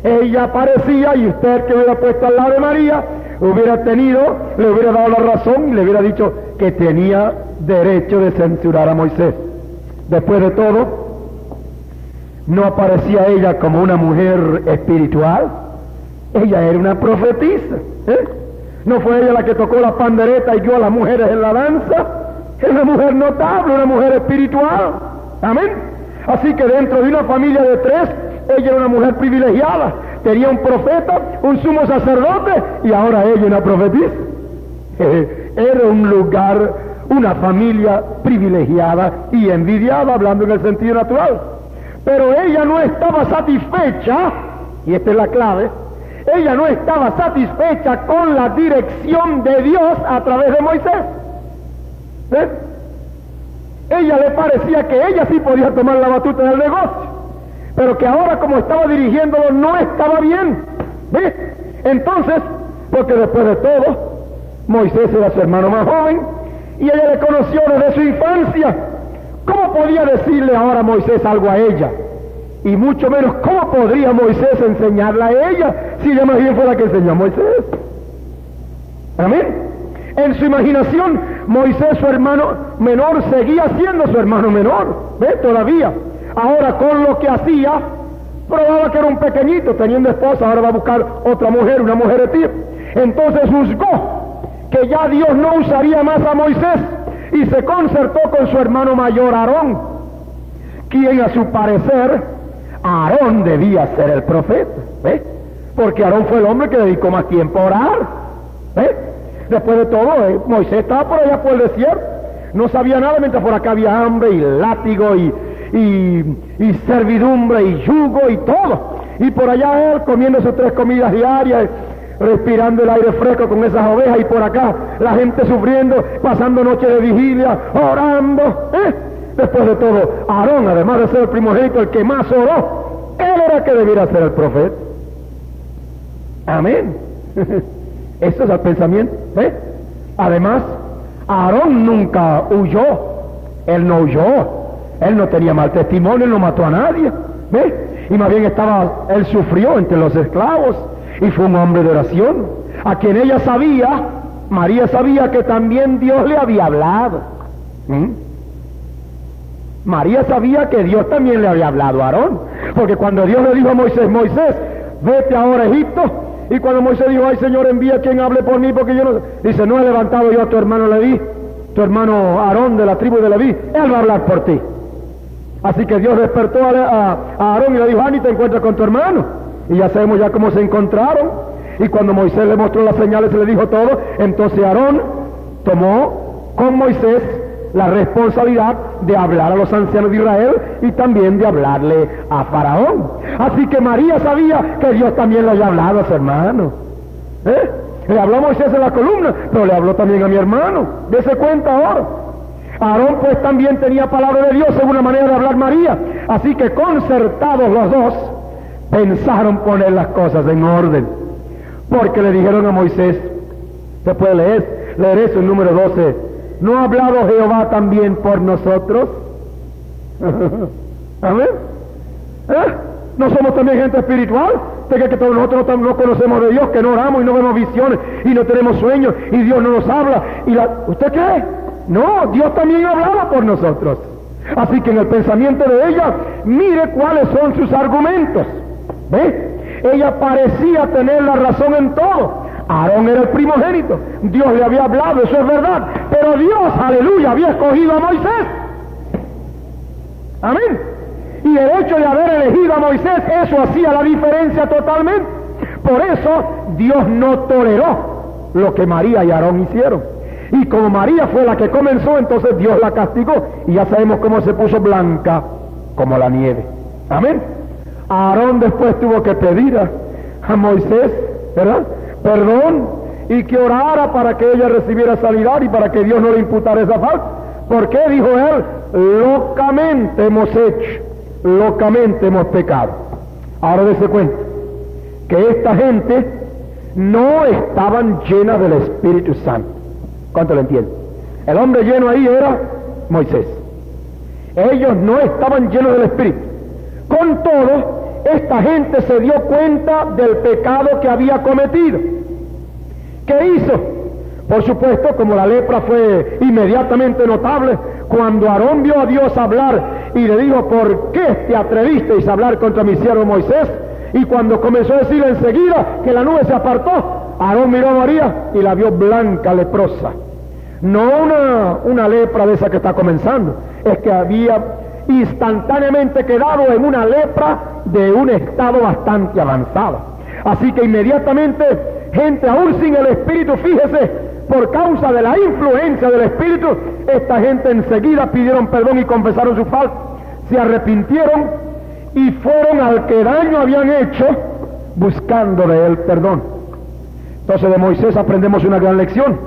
Speaker 2: Ella parecía, y usted que hubiera puesto al lado de María, le hubiera dado la razón y le hubiera dicho que tenía derecho de censurar a Moisés. Después de todo, no aparecía ella como una mujer espiritual. Ella era una profetisa. No fue ella la que tocó la pandereta y guió a las mujeres en la danza. Es una mujer notable, una mujer espiritual. Amén. Así que dentro de una familia de 3, ella era una mujer privilegiada. Tenía un profeta, un sumo sacerdote y ahora ella una profetisa. Era un lugar, una familia privilegiada y envidiada, hablando en el sentido natural. Pero ella no estaba satisfecha, y esta es la clave, ella no estaba satisfecha con la dirección de Dios a través de Moisés. ¿Ves? Ella le parecía que ella sí podía tomar la batuta del negocio, pero que ahora como estaba dirigiéndolo no estaba bien. ¿Ves? Entonces, porque después de todo, Moisés era su hermano más joven, y ella le conoció desde su infancia. ¿Cómo podía decirle ahora a Moisés algo a ella? Y mucho menos, ¿cómo podría Moisés enseñarla a ella si ella más bien fue la que enseñó a Moisés? Amén. En su imaginación, Moisés, su hermano menor, seguía siendo su hermano menor. ¿Ve? Todavía. Ahora, con lo que hacía, probaba que era un pequeñito, teniendo esposa, ahora va a buscar otra mujer, una mujer etíope. Entonces juzgó que ya Dios no usaría más a Moisés y se concertó con su hermano mayor Aarón, quien a su parecer, Aarón debía ser el profeta. ¿Ve? Porque Aarón fue el hombre que dedicó más tiempo a orar. ¿Ve? Después de todo, Moisés estaba por allá por el desierto, no sabía nada, mientras por acá había hambre y látigo y servidumbre y yugo y todo. Y por allá él comiendo sus 3 comidas diarias, respirando el aire fresco con esas ovejas, y por acá la gente sufriendo, pasando noches de vigilia, orando. Después de todo, Aarón, además de ser el primogénito, el que más oró, él era que debiera ser el profeta. Amén. Eso es el pensamiento. Además, Aarón nunca huyó. Él no huyó. Él no tenía mal testimonio, él no mató a nadie. Y más bien él sufrió entre los esclavos y fue un hombre de oración, a quien ella sabía, María sabía que también Dios le había hablado. María sabía que Dios también le había hablado a Aarón, porque cuando Dios le dijo a Moisés, Moisés, vete ahora a Egipto, y cuando Moisés dijo, ay Señor, envía quien hable por mí, porque yo no... Dice, no he levantado yo a tu hermano Leví, tu hermano Aarón de la tribu de Leví, él va a hablar por ti. Así que Dios despertó a Aarón y le dijo, Ani, te encuentras con tu hermano. Y ya sabemos ya cómo se encontraron. Y cuando Moisés le mostró las señales y le dijo todo, entonces Aarón tomó con Moisés la responsabilidad de hablar a los ancianos de Israel y también de hablarle a Faraón. Así que María sabía que Dios también le había hablado a su hermano. Le habló a Moisés en la columna, pero le habló también a mi hermano. Dese cuenta ahora. Aarón pues también tenía palabra de Dios según la manera de hablar María. Así que concertados los dos, pensaron poner las cosas en orden. Porque le dijeron a Moisés, se puede leer eso en número 12, ¿no ha hablado Jehová también por nosotros? ¿Amén? ¿No somos también gente espiritual? Que todos nosotros no conocemos de Dios, que no oramos y no vemos visiones y no tenemos sueños y Dios no nos habla. ¿Usted cree? No, Dios también hablaba por nosotros. Así que en el pensamiento de ella, mire cuáles son sus argumentos. ¿Ve? Ella parecía tener la razón en todo. Aarón era el primogénito, Dios le había hablado, eso es verdad, pero Dios, aleluya, había escogido a Moisés. Amén. Y el hecho de haber elegido a Moisés, eso hacía la diferencia totalmente. Por eso Dios no toleró lo que María y Aarón hicieron. Y como María fue la que comenzó, entonces Dios la castigó, y ya sabemos cómo se puso blanca como la nieve. Amén. Aarón después tuvo que pedir a Moisés, ¿verdad?, perdón, y que orara para que ella recibiera sanidad y para que Dios no le imputara esa falta. ¿Por qué? Dijo él, locamente hemos hecho, locamente hemos pecado. Ahora dése cuenta que esta gente no estaban llenas del Espíritu Santo. ¿Cuánto lo entienden? El hombre lleno ahí era Moisés. Ellos no estaban llenos del Espíritu. Con todo, esta gente se dio cuenta del pecado que había cometido. ¿Qué hizo? Por supuesto, como la lepra fue inmediatamente notable, cuando Aarón vio a Dios hablar y le dijo, ¿por qué te atrevisteis a hablar contra mi siervo Moisés? Y cuando comenzó a decir enseguida que la nube se apartó, Aarón miró a María y la vio blanca, leprosa. No una lepra de esa que está comenzando, es que había instantáneamente quedado en una lepra de un estado bastante avanzado. Así que inmediatamente, gente aún sin el Espíritu, fíjese, por causa de la influencia del Espíritu, esta gente enseguida pidieron perdón y confesaron su falta, se arrepintieron y fueron al que daño habían hecho buscando de él perdón. Entonces de Moisés aprendemos una gran lección.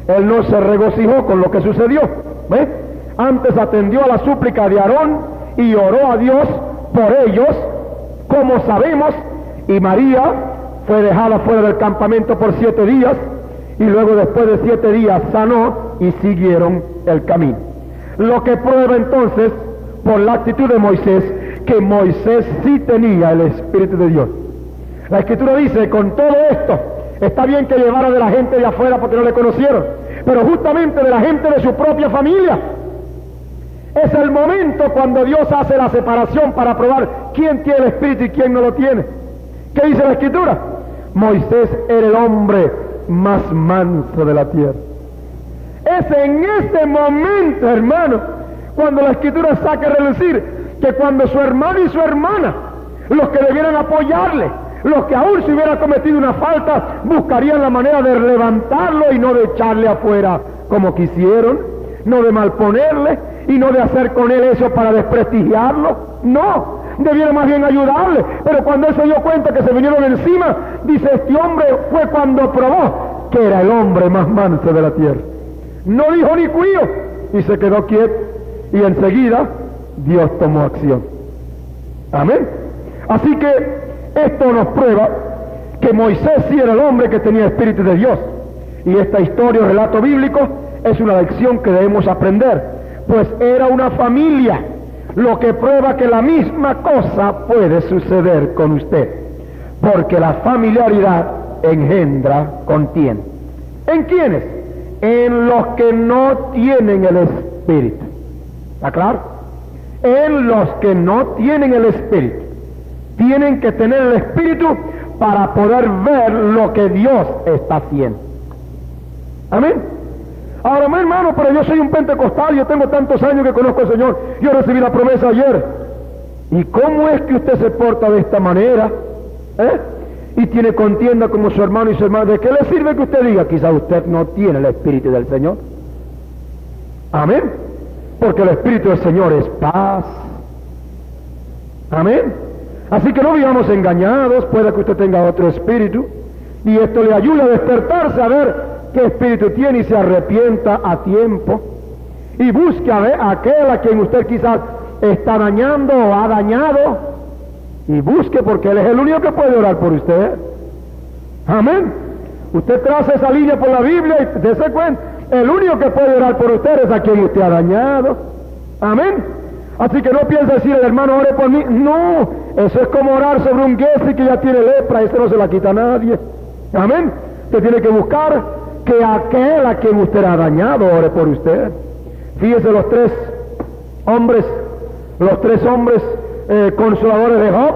Speaker 2: Él no se regocijó con lo que sucedió, ¿ves? Antes atendió a la súplica de Aarón y oró a Dios por ellos, como sabemos, y María fue dejada fuera del campamento por 7 días, y luego después de 7 días sanó, y siguieron el camino. Lo que prueba entonces, por la actitud de Moisés, que Moisés sí tenía el Espíritu de Dios. La Escritura dice, con todo esto, está bien que llevara de la gente de afuera porque no le conocieron, pero justamente de la gente de su propia familia. Es el momento cuando Dios hace la separación para probar quién tiene el Espíritu y quién no lo tiene. ¿Qué dice la Escritura? Moisés era el hombre más manso de la tierra. Es en este momento, hermano, cuando la Escritura saca a relucir que cuando su hermano y su hermana, los que debieran apoyarle, los que aún si hubiera cometido una falta, buscarían la manera de levantarlo y no de echarle afuera como quisieron, no de malponerle y no de hacer con él eso para desprestigiarlo. No, debieron más bien ayudarle. Pero cuando él se dio cuenta que se vinieron encima, dice, este hombre fue cuando probó que era el hombre más manso de la tierra. No dijo ni cuío y se quedó quieto, y enseguida Dios tomó acción. Amén. Así que esto nos prueba que Moisés sí era el hombre que tenía el Espíritu de Dios. Y esta historia, el relato bíblico, es una lección que debemos aprender, pues era una familia, lo que prueba que la misma cosa puede suceder con usted, porque la familiaridad engendra contienda. ¿En quiénes? En los que no tienen el Espíritu. ¿Está claro? En los que no tienen el Espíritu. Tienen que tener el Espíritu para poder ver lo que Dios está haciendo. Amén. Ahora, mi hermano, pero yo soy un pentecostal, yo tengo tantos años que conozco al Señor, yo recibí la promesa ayer. ¿Y cómo es que usted se porta de esta manera? Y tiene contienda como su hermano y su hermana. ¿De qué le sirve que usted diga? Quizá usted no tiene el Espíritu del Señor. Amén. Porque el Espíritu del Señor es paz. Amén. Así que no vivamos engañados, puede que usted tenga otro espíritu, y esto le ayuda a despertarse a ver qué espíritu tiene y se arrepienta a tiempo, y busque a ver a aquel a quien usted quizás está dañando o ha dañado, y busque porque Él es el único que puede orar por usted. Amén. Usted traza esa línea por la Biblia y dése cuenta, el único que puede orar por usted es a quien usted ha dañado. Amén. Así que no piense decir, el hermano ore por mí. No, eso es como orar sobre un guesi que ya tiene lepra, ese no se la quita a nadie. Amén. Usted tiene que buscar que aquel a quien usted ha dañado ore por usted. Fíjese los tres hombres consoladores de Job.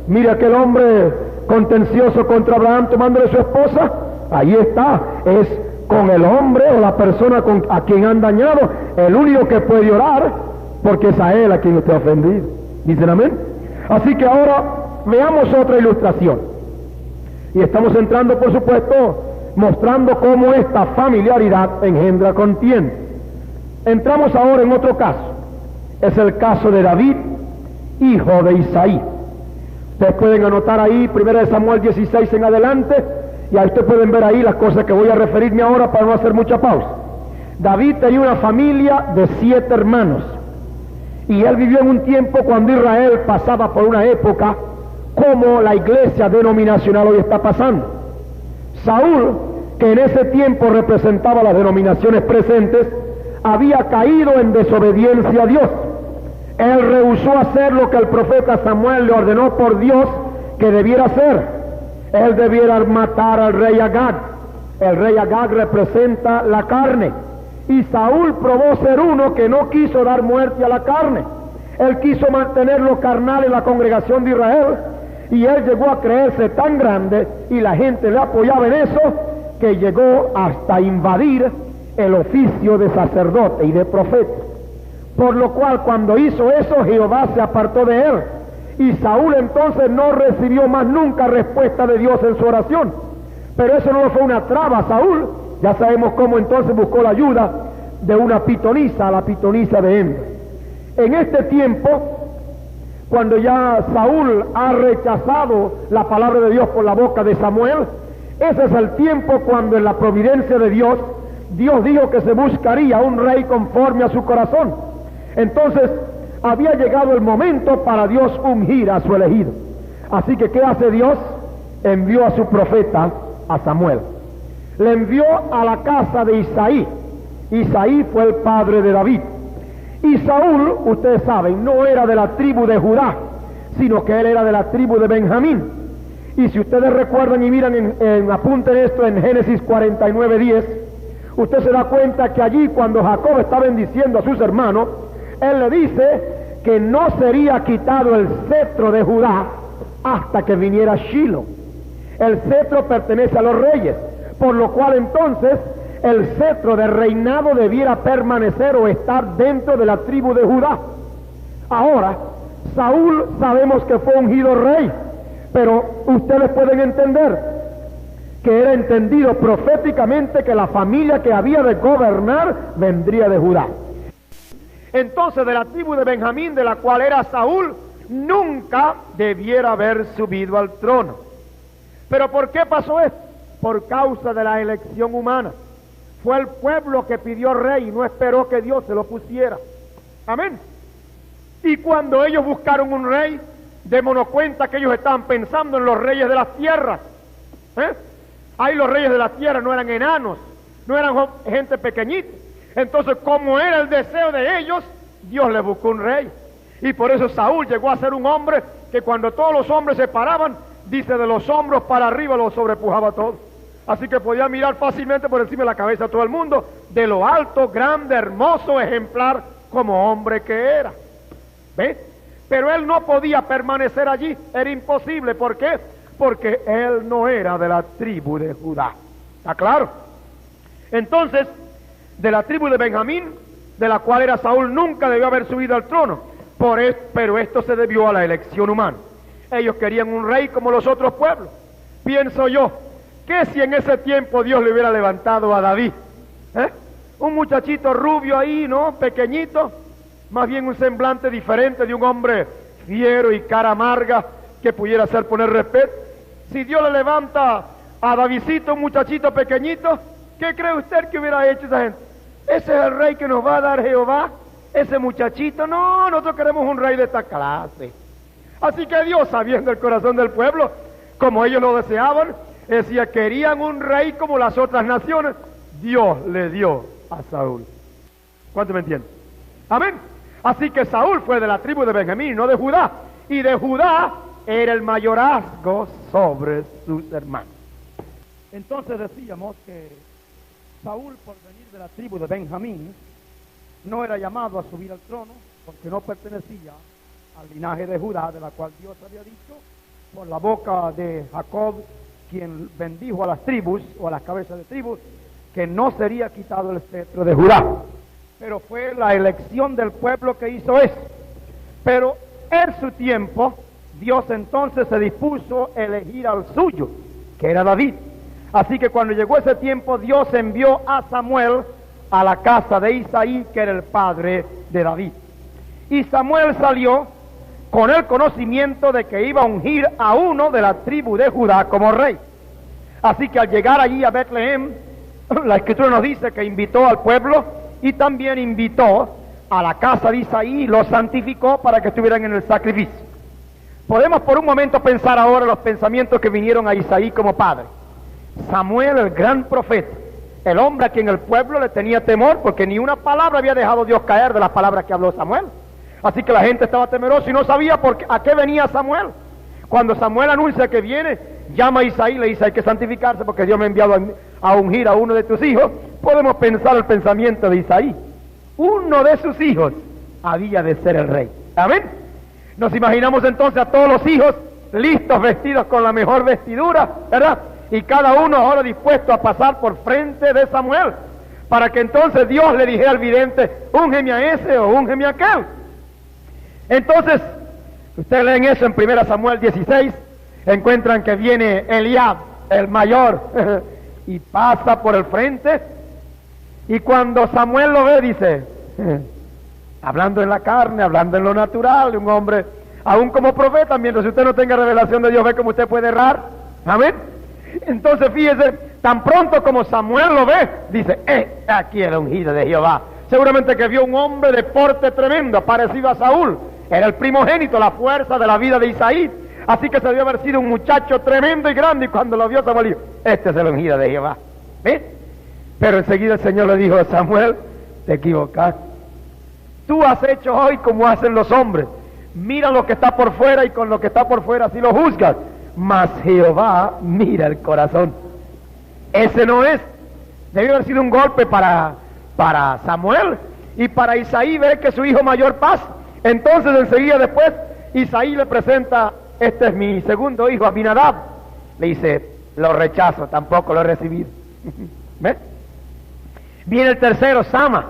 Speaker 2: Mire aquel hombre contencioso contra Abraham tomándole su esposa. Ahí está, es con el hombre o la persona a quien han dañado, el único que puede orar, porque es a él a quien usted ha ofendido. ¿Dicen amén? Así que ahora veamos otra ilustración. Y estamos entrando, por supuesto, mostrando cómo esta familiaridad engendra contienda. Entramos ahora en otro caso. Es el caso de David, hijo de Isaí. Ustedes pueden anotar ahí 1 Samuel 16 en adelante, y ahí ustedes pueden ver ahí las cosas que voy a referirme ahora para no hacer mucha pausa. David tenía una familia de 7 hermanos, y él vivió en un tiempo cuando Israel pasaba por una época como la iglesia denominacional hoy está pasando. Saúl, que en ese tiempo representaba las denominaciones presentes, había caído en desobediencia a Dios. Él rehusó hacer lo que el profeta Samuel le ordenó por Dios que debiera hacer. Él debiera matar al rey Agag. El rey Agag representa la carne. Y Saúl probó ser uno que no quiso dar muerte a la carne. Él quiso mantener lo carnal en la congregación de Israel, y él llegó a creerse tan grande y la gente le apoyaba en eso, que llegó hasta invadir el oficio de sacerdote y de profeta. Por lo cual, cuando hizo eso, Jehová se apartó de él, y Saúl entonces no recibió más nunca respuesta de Dios en su oración. Pero eso no fue una traba a Saúl. Ya sabemos cómo entonces buscó la ayuda de una pitonisa, la pitonisa de Endor. En este tiempo, cuando ya Saúl ha rechazado la palabra de Dios por la boca de Samuel, ese es el tiempo cuando en la providencia de Dios, Dios dijo que se buscaría un rey conforme a su corazón. Entonces, había llegado el momento para Dios ungir a su elegido. Así que, ¿qué hace Dios? Envió a su profeta, a Samuel. le envió a la casa de Isaí. Isaí fue el padre de David. Y Saúl, ustedes saben, no era de la tribu de Judá, sino que él era de la tribu de Benjamín. Y si ustedes recuerdan y miran, apunten esto en Génesis 49:10, usted se da cuenta que allí cuando Jacob está bendiciendo a sus hermanos, él le dice que no sería quitado el cetro de Judá hasta que viniera Shiloh. El cetro pertenece a los reyes, por lo cual entonces el cetro de reinado debiera permanecer o estar dentro de la tribu de Judá. Ahora, Saúl sabemos que fue ungido rey, pero ustedes pueden entender que era entendido proféticamente que la familia que había de gobernar vendría de Judá. Entonces, de la tribu de Benjamín, de la cual era Saúl, nunca debiera haber subido al trono. ¿Pero por qué pasó esto? Por causa de la elección humana. Fue el pueblo que pidió rey y no esperó que Dios se lo pusiera. Amén. Y cuando ellos buscaron un rey, démonos cuenta que ellos estaban pensando en los reyes de las tierras. Ahí los reyes de las tierras no eran enanos, no eran gente pequeñita. Entonces, como era el deseo de ellos, Dios les buscó un rey. Y por eso Saúl llegó a ser un hombre que cuando todos los hombres se paraban, dice, de los hombros para arriba los sobrepujaba todo. Así que podía mirar fácilmente por encima de la cabeza a todo el mundo, de lo alto, grande, hermoso, ejemplar, como hombre que era. ¿Ves? Pero él no podía permanecer allí, era imposible. ¿Por qué? Porque él no era de la tribu de Judá. ¿Está claro? Entonces, de la tribu de Benjamín, de la cual era Saúl, nunca debió haber subido al trono. Pero esto se debió a la elección humana. Ellos querían un rey como los otros pueblos. Pienso yo, que si en ese tiempo Dios le hubiera levantado a David, un muchachito rubio ahí, ¿no? Pequeñito, más bien un semblante diferente de un hombre fiero y cara amarga que pudiera hacer poner respeto. Si Dios le levanta a Davidcito, un muchachito pequeñito, ¿qué cree usted que hubiera hecho esa gente? Ese es el rey que nos va a dar Jehová, ese muchachito. No, nosotros queremos un rey de esta clase. Así que Dios, sabiendo el corazón del pueblo, como ellos lo deseaban, decía, querían un rey como las otras naciones, Dios le dio a Saúl. ¿Cuánto me entienden? Amén. Así que Saúl fue de la tribu de Benjamín, no de Judá. Y de Judá era el mayorazgo sobre sus hermanos. Entonces decíamos que Saúl, por venir de la tribu de Benjamín, no era llamado a subir al trono, porque no pertenecía al linaje de Judá, de la cual Dios había dicho, por la boca de Jacob, quien bendijo a las tribus, o a las cabezas de tribus, que no sería quitado el cetro de Judá. Pero fue la elección del pueblo que hizo eso. Pero en su tiempo, Dios entonces se dispuso a elegir al suyo, que era David. Así que cuando llegó ese tiempo, Dios envió a Samuel a la casa de Isaí, que era el padre de David. Y Samuel salió con el conocimiento de que iba a ungir a uno de la tribu de Judá como rey. Así que al llegar allí a Betlehem, la Escritura nos dice que invitó al pueblo y también invitó a la casa de Isaí y los santificó para que estuvieran en el sacrificio. Podemos por un momento pensar ahora los pensamientos que vinieron a Isaí como padre. Samuel, el gran profeta, el hombre a quien el pueblo le tenía temor, porque ni una palabra había dejado Dios caer de las palabras que habló Samuel. Así que la gente estaba temerosa y no sabía a qué venía Samuel. Cuando Samuel anuncia que viene, llama a Isaí, le dice, hay que santificarse porque Dios me ha enviado a ungir a uno de tus hijos. Podemos pensar el pensamiento de Isaí. Uno de sus hijos había de ser el rey. Amén. Nos imaginamos entonces a todos los hijos listos, vestidos con la mejor vestidura, ¿verdad? Y cada uno ahora dispuesto a pasar por frente de Samuel, para que entonces Dios le dijera al vidente, úngeme a ese o úngeme a aquel. Entonces, ustedes leen eso en 1 Samuel 16, encuentran que viene Eliab, el mayor, y pasa por el frente, y cuando Samuel lo ve, dice, hablando en la carne, hablando en lo natural, un hombre, aún como profeta, mientras usted no tenga revelación de Dios, ve cómo usted puede errar. Amén. Entonces fíjese, tan pronto como Samuel lo ve, dice, aquí el ungido de Jehová. Seguramente que vio un hombre de porte tremendo, parecido a Saúl. Era el primogénito, la fuerza de la vida de Isaí. Así que se debió haber sido un muchacho tremendo y grande. Y cuando lo vio Samuel dijo, este es el ungido de Jehová. ¿Ves? Pero enseguida el Señor le dijo a Samuel, te equivocaste. Tú has hecho hoy como hacen los hombres. Mira lo que está por fuera y con lo que está por fuera así lo juzgas. Mas Jehová mira el corazón. Ese no es. Debió haber sido un golpe para Samuel y para Isaí ver que su hijo mayor pasa. Entonces enseguida después Isaí le presenta, este es mi segundo hijo, Aminadab. Le dice, lo rechazo, tampoco lo he recibido. ¿Ves? Viene el tercero, Sama,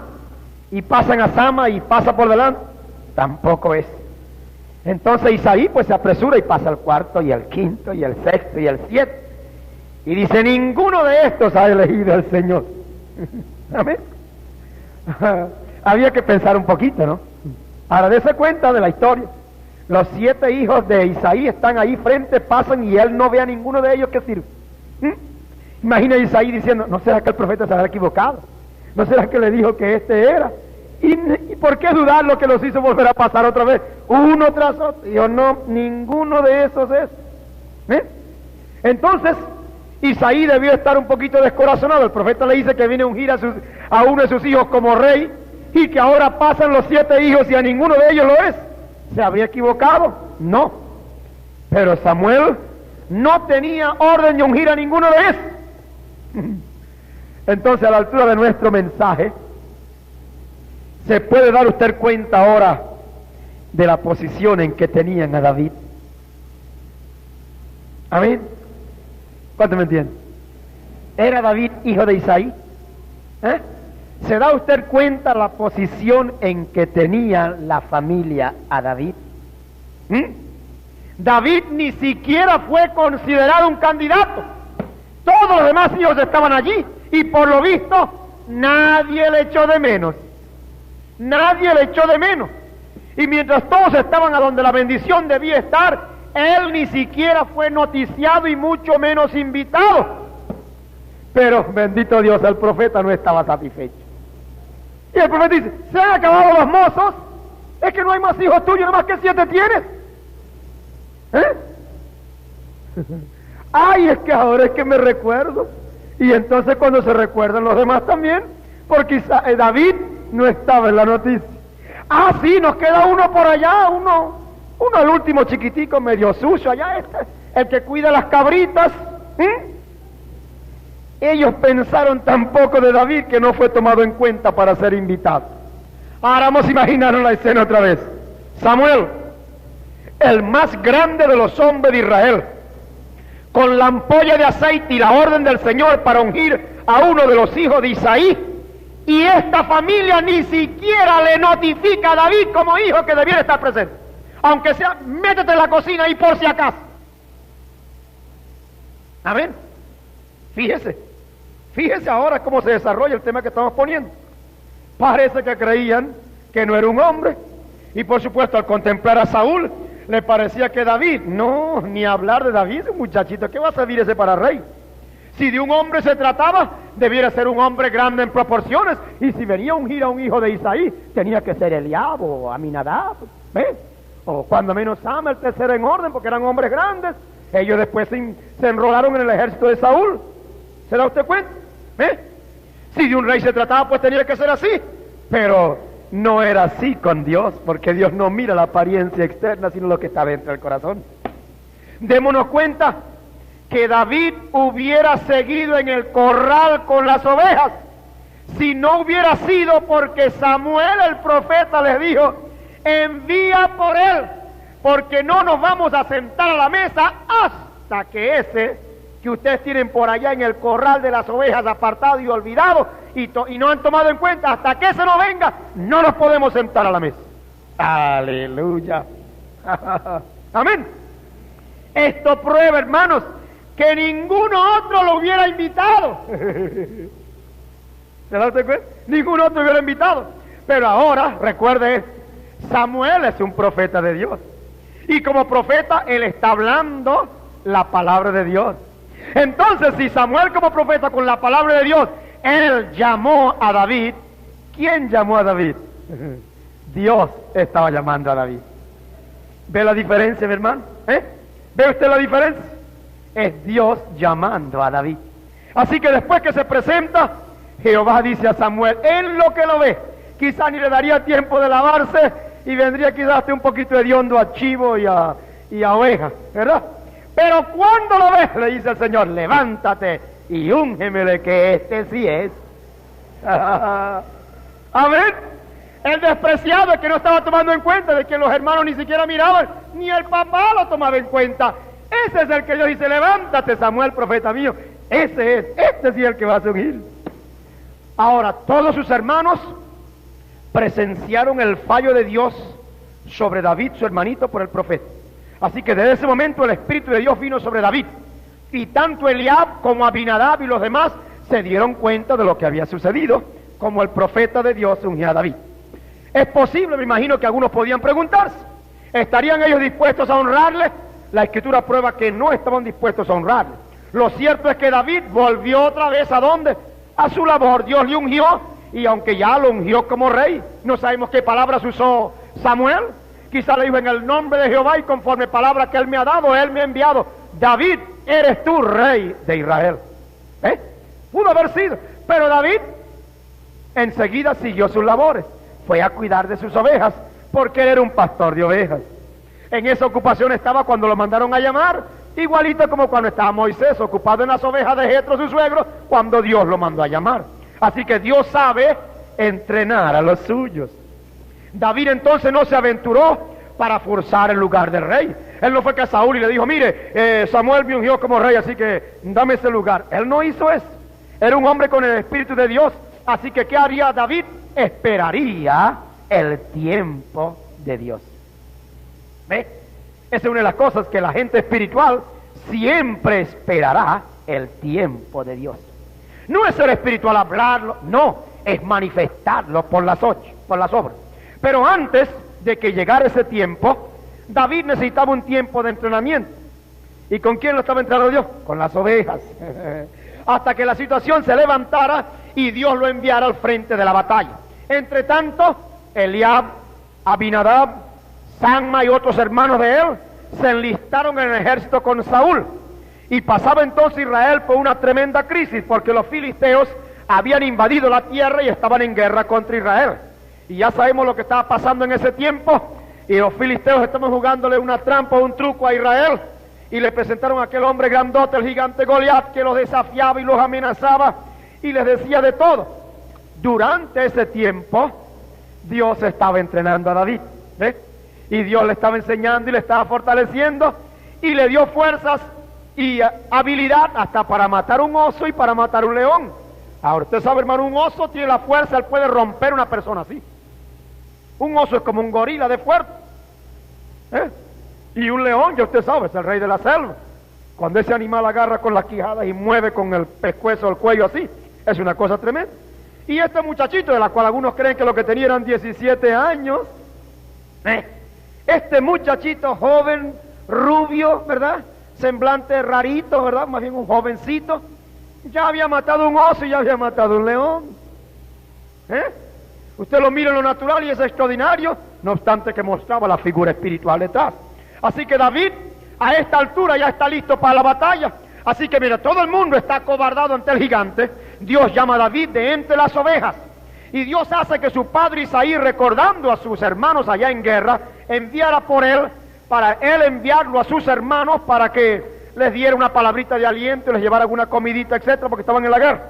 Speaker 2: y pasan a Sama y pasa por delante, tampoco es. Entonces Isaí pues se apresura y pasa al cuarto y al quinto y al sexto y al siete. Y dice, ninguno de estos ha elegido al Señor. Amén. Había que pensar un poquito, ¿no? Ahora dése cuenta de la historia. Los 7 hijos de Isaí están ahí frente, pasan y él no ve a ninguno de ellos que sirve. Imagina a Isaí diciendo, ¿no será que el profeta se habrá equivocado? ¿No será que le dijo que este era? ¿Y por qué dudar lo que los hizo volver a pasar otra vez? Uno tras otro. Y yo, no, ninguno de esos es. Entonces, Isaí debió estar un poquito descorazonado. El profeta le dice que viene a ungir a uno de sus hijos como rey y que ahora pasan los 7 hijos y a ninguno de ellos lo es. ¿Se habría equivocado? No. Pero Samuel no tenía orden de ungir a ninguno de esos. Entonces, a la altura de nuestro mensaje, se puede dar usted cuenta ahora de la posición en que tenían a David. Amén. ¿Cuánto me entiende? ¿Era David hijo de Isaí? ¿Se da usted cuenta la posición en que tenía la familia a David? David ni siquiera fue considerado un candidato. Todos los demás hijos estaban allí y por lo visto nadie le echó de menos. Nadie le echó de menos. Y mientras todos estaban a donde la bendición debía estar, él ni siquiera fue noticiado y mucho menos invitado. Pero bendito Dios, el profeta no estaba satisfecho. Y el profeta dice, se han acabado los mozos, es que no hay más hijos tuyos, nomás que 7 tienes. Ay, es que ahora es que me recuerdo. Y entonces cuando se recuerdan los demás también, porque David no estaba en la noticia. Ah, sí, nos queda uno por allá, uno el último chiquitico, medio sucio allá, el que cuida las cabritas. Ellos pensaron tan poco de David que no fue tomado en cuenta para ser invitado. Ahora vamos a imaginar la escena otra vez. Samuel, el más grande de los hombres de Israel, con la ampolla de aceite y la orden del Señor para ungir a uno de los hijos de Isaí, y esta familia ni siquiera le notifica a David como hijo que debiera estar presente. Aunque sea, métete en la cocina y por si acaso. Amén. Fíjese ahora cómo se desarrolla el tema que estamos poniendo. Parece que creían que no era un hombre. Y por supuesto, al contemplar a Saúl, le parecía que David, no, ni hablar de David, un muchachito, ¿qué va a servir ese para rey? Si de un hombre se trataba, debiera ser un hombre grande en proporciones. Y si venía a ungir a un hijo de Isaí, tenía que ser Eliab o Aminadab, ¿ves? O cuando menos Sama, el tercero en orden, porque eran hombres grandes. Ellos después se enrolaron en el ejército de Saúl. ¿Se da usted cuenta? Si de un rey se trataba, pues tenía que ser así. Pero no era así con Dios, porque Dios no mira la apariencia externa, sino lo que está dentro del corazón. Démonos cuenta que David hubiera seguido en el corral con las ovejas si no hubiera sido porque Samuel el profeta les dijo, envía por él, porque no nos vamos a sentar a la mesa hasta que ese que ustedes tienen por allá en el corral de las ovejas apartado y olvidado y no han tomado en cuenta, hasta que ese no venga, no nos podemos sentar a la mesa. Aleluya. Amén. Esto prueba, hermanos, que ninguno otro lo hubiera invitado. ¿Se da usted cuenta? Ninguno otro lo hubiera invitado. Pero ahora, recuerde, Samuel es un profeta de Dios. Y como profeta, él está hablando la palabra de Dios. Entonces, si Samuel como profeta con la palabra de Dios, él llamó a David, ¿quién llamó a David? Dios estaba llamando a David. ¿Ve la diferencia, mi hermano? ¿Ve usted la diferencia? Es Dios llamando a David. Así que después que se presenta, Jehová dice a Samuel, en lo que lo ve, quizá ni le daría tiempo de lavarse y vendría quizás hasta un poquito hediondo a chivo y a oveja, ¿verdad? Pero cuando lo ves, le dice el Señor, levántate y úngemele que este sí es. Amén. El despreciado, el que no estaba tomando en cuenta, de que los hermanos ni siquiera miraban, ni el papá lo tomaba en cuenta. Ese es el que Dios dice, levántate Samuel, profeta mío. Ese es, este sí es el que va a ungir. Ahora, todos sus hermanos presenciaron el fallo de Dios sobre David, su hermanito, por el profeta. Así que desde ese momento el Espíritu de Dios vino sobre David. Y tanto Eliab como Abinadab y los demás se dieron cuenta de lo que había sucedido, como el profeta de Dios ungía a David. Es posible, me imagino que algunos podían preguntarse, ¿estarían ellos dispuestos a honrarle? La Escritura prueba que no estaban dispuestos a honrarle. Lo cierto es que David volvió otra vez ¿a dónde? A su labor. Dios le ungió, y aunque ya lo ungió como rey, no sabemos qué palabras usó Samuel. Quizá le dijo, en el nombre de Jehová y conforme palabra que él me ha dado, él me ha enviado. David, eres tú rey de Israel. Pudo haber sido, pero David enseguida siguió sus labores. Fue a cuidar de sus ovejas, porque él era un pastor de ovejas. En esa ocupación estaba cuando lo mandaron a llamar, igualito como cuando estaba Moisés ocupado en las ovejas de Jetro, su suegro, cuando Dios lo mandó a llamar. Así que Dios sabe entrenar a los suyos. David entonces no se aventuró para forzar el lugar del rey. Él no fue que a Saúl y le dijo, mire, Samuel me ungió como rey, así que dame ese lugar. Él no hizo eso. Era un hombre con el Espíritu de Dios. Así que, ¿qué haría David? Esperaría el tiempo de Dios. ¿Ve? Esa es una de las cosas, que la gente espiritual siempre esperará el tiempo de Dios. No es ser espiritual hablarlo, no, es manifestarlo por las obras. Pero antes de que llegara ese tiempo, David necesitaba un tiempo de entrenamiento. ¿Y con quién lo estaba entrenando Dios? Con las ovejas. Hasta que la situación se levantara y Dios lo enviara al frente de la batalla. Entre tanto, Eliab, Abinadab, Samma y otros hermanos de él se enlistaron en el ejército con Saúl. Y pasaba entonces Israel por una tremenda crisis, porque los filisteos habían invadido la tierra y estaban en guerra contra Israel. Y ya sabemos lo que estaba pasando en ese tiempo, y los filisteos estaban jugándole una trampa, un truco a Israel, y le presentaron a aquel hombre grandote, el gigante Goliat, que los desafiaba y los amenazaba, y les decía de todo. Durante ese tiempo, Dios estaba entrenando a David, ¿ves? Y Dios le estaba enseñando y le estaba fortaleciendo, y le dio fuerzas y habilidad hasta para matar un oso y para matar un león. Ahora, usted sabe, hermano, un oso tiene la fuerza, él puede romper una persona así. Un oso es como un gorila de fuerte. Y un león, ya usted sabe, es el rey de la selva. Cuando ese animal agarra con las quijadas y mueve con el pescuezo, el cuello así, es una cosa tremenda. Y este muchachito, de la cual algunos creen que lo que tenía eran 17 años, este muchachito joven, rubio, ¿verdad? Semblante rarito, ¿verdad? Más bien un jovencito, ya había matado un oso y ya había matado un león. Usted lo mira en lo natural y es extraordinario, no obstante que mostraba la figura espiritual detrás. Así que David, a esta altura, ya está listo para la batalla. Así que mira, todo el mundo está acobardado ante el gigante. Dios llama a David de entre las ovejas. Y Dios hace que su padre Isaí, recordando a sus hermanos allá en guerra, enviara por él, para él enviarlo a sus hermanos para que les diera una palabrita de aliento, les llevara alguna comidita, etcétera, porque estaban en la guerra.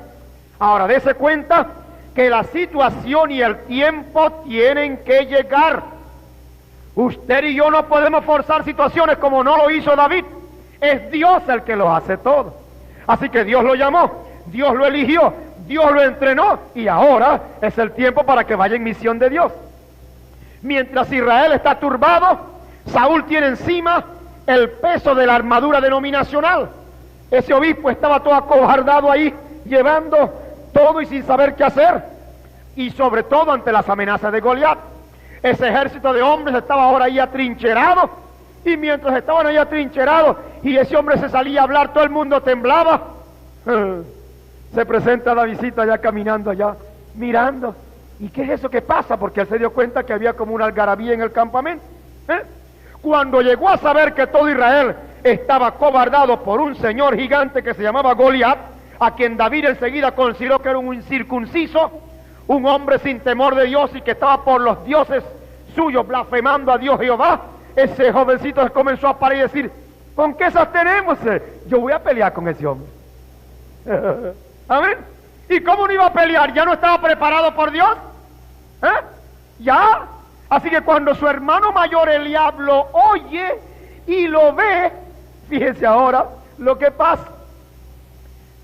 Speaker 2: Ahora, dése cuenta que la situación y el tiempo tienen que llegar. Usted y yo no podemos forzar situaciones como no lo hizo David. Es Dios el que lo hace todo. Así que Dios lo llamó, Dios lo eligió, Dios lo entrenó, y ahora es el tiempo para que vaya en misión de Dios. Mientras Israel está turbado, Saúl tiene encima el peso de la armadura denominacional. Ese obispo estaba todo acobardado ahí, llevando todo y sin saber qué hacer, y sobre todo ante las amenazas de Goliat. Ese ejército de hombres estaba ahora ahí atrincherado, y mientras estaban ahí atrincherados y ese hombre se salía a hablar, todo el mundo temblaba. Se presenta Davidcito allá caminando allá, mirando. ¿Y qué es eso que pasa? Porque él se dio cuenta que había como una algarabía en el campamento. Cuando llegó a saber que todo Israel estaba cobardado por un señor gigante que se llamaba Goliat, a quien David enseguida consideró que era un incircunciso, un hombre sin temor de Dios y que estaba por los dioses suyos blasfemando a Dios Jehová, ese jovencito comenzó a parar y decir, ¿con qué esas tenemos? Yo voy a pelear con ese hombre. Amén. ¿Y cómo no iba a pelear? ¿Ya no estaba preparado por Dios? ¿Ya? Así que cuando su hermano mayor Eliab lo oye y lo ve, fíjese ahora lo que pasa.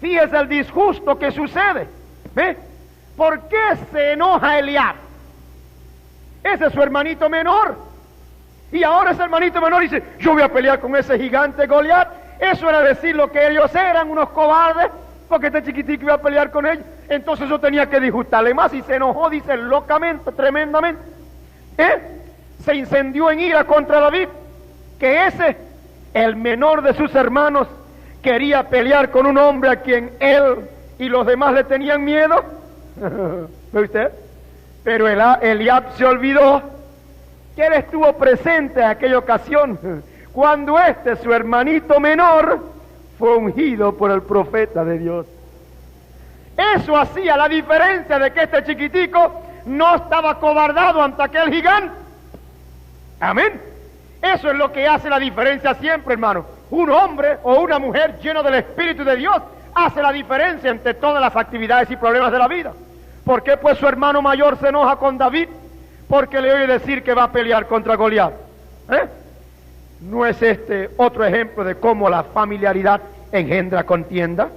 Speaker 2: Fíjese el disgusto que sucede. ¿Ve? ¿Por qué se enoja Eliab? Ese es su hermanito menor. Y ahora ese hermanito menor dice, yo voy a pelear con ese gigante Goliat. Eso era decir lo que ellos eran, unos cobardes, porque este chiquitico iba a pelear con ellos. Entonces eso tenía que disgustarle más y se enojó, dice, locamente, tremendamente. Se incendió en ira contra David, que ese, el menor de sus hermanos, quería pelear con un hombre a quien él y los demás le tenían miedo. ¿Ve usted? Pero Eliab se olvidó que él estuvo presente en aquella ocasión, cuando su hermanito menor, fue ungido por el profeta de Dios. Eso hacía la diferencia de que este chiquitico no estaba cobardado ante aquel gigante. Amén. Eso es lo que hace la diferencia siempre, hermano. Un hombre o una mujer lleno del Espíritu de Dios hace la diferencia entre todas las actividades y problemas de la vida. ¿Por qué pues su hermano mayor se enoja con David? Porque le oye decir que va a pelear contra Goliat. ¿No es este otro ejemplo de cómo la familiaridad engendra contienda?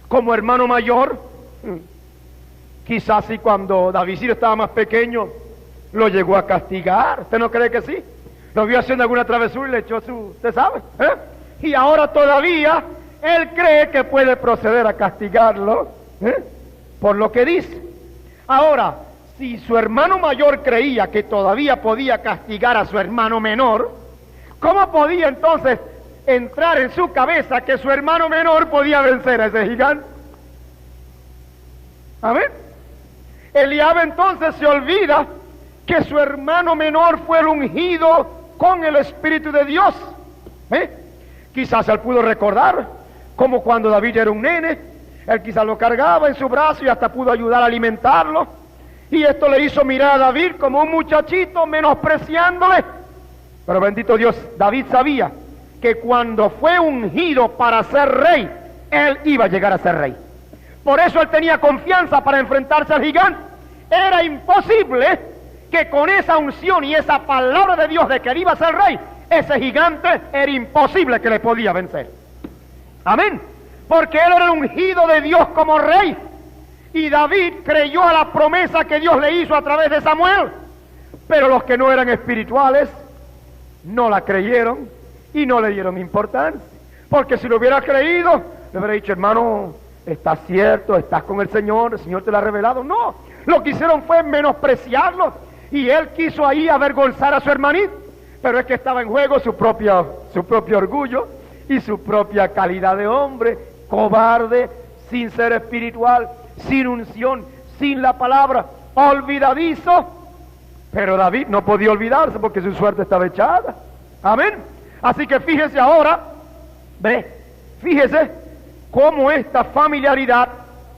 Speaker 2: Como hermano mayor, quizás sí, cuando David estaba más pequeño, lo llegó a castigar. ¿Usted no cree que sí? Lo vio haciendo alguna travesura y le echó ¿usted sabe? Y ahora todavía él cree que puede proceder a castigarlo por lo que dice. Ahora, si su hermano mayor creía que todavía podía castigar a su hermano menor, ¿cómo podía entonces entrar en su cabeza que su hermano menor podía vencer a ese gigante? Amén. Eliab entonces se olvida que su hermano menor fue el ungido con el Espíritu de Dios. Quizás él pudo recordar como cuando David era un nene, él quizás lo cargaba en su brazo y hasta pudo ayudar a alimentarlo, y esto le hizo mirar a David como un muchachito, menospreciándole. Pero bendito Dios, David sabía que cuando fue ungido para ser rey, él iba a llegar a ser rey. Por eso él tenía confianza para enfrentarse al gigante. Era imposible que con esa unción y esa palabra de Dios de que él iba a ser rey, ese gigante era imposible que le podía vencer. Amén. Porque él era el ungido de Dios como rey. Y David creyó a la promesa que Dios le hizo a través de Samuel. Pero los que no eran espirituales no la creyeron y no le dieron importancia. Porque si lo hubiera creído, le hubiera dicho, hermano, estás cierto, estás con el Señor te lo ha revelado. No, lo que hicieron fue menospreciarlo. Y él quiso ahí avergonzar a su hermanito. Pero es que estaba en juego su propio orgullo y su propia calidad de hombre, cobarde, sin ser espiritual, sin unción, sin la palabra, olvidadizo. Pero David no podía olvidarse porque su suerte estaba echada. Amén. Así que fíjese ahora, fíjese cómo esta familiaridad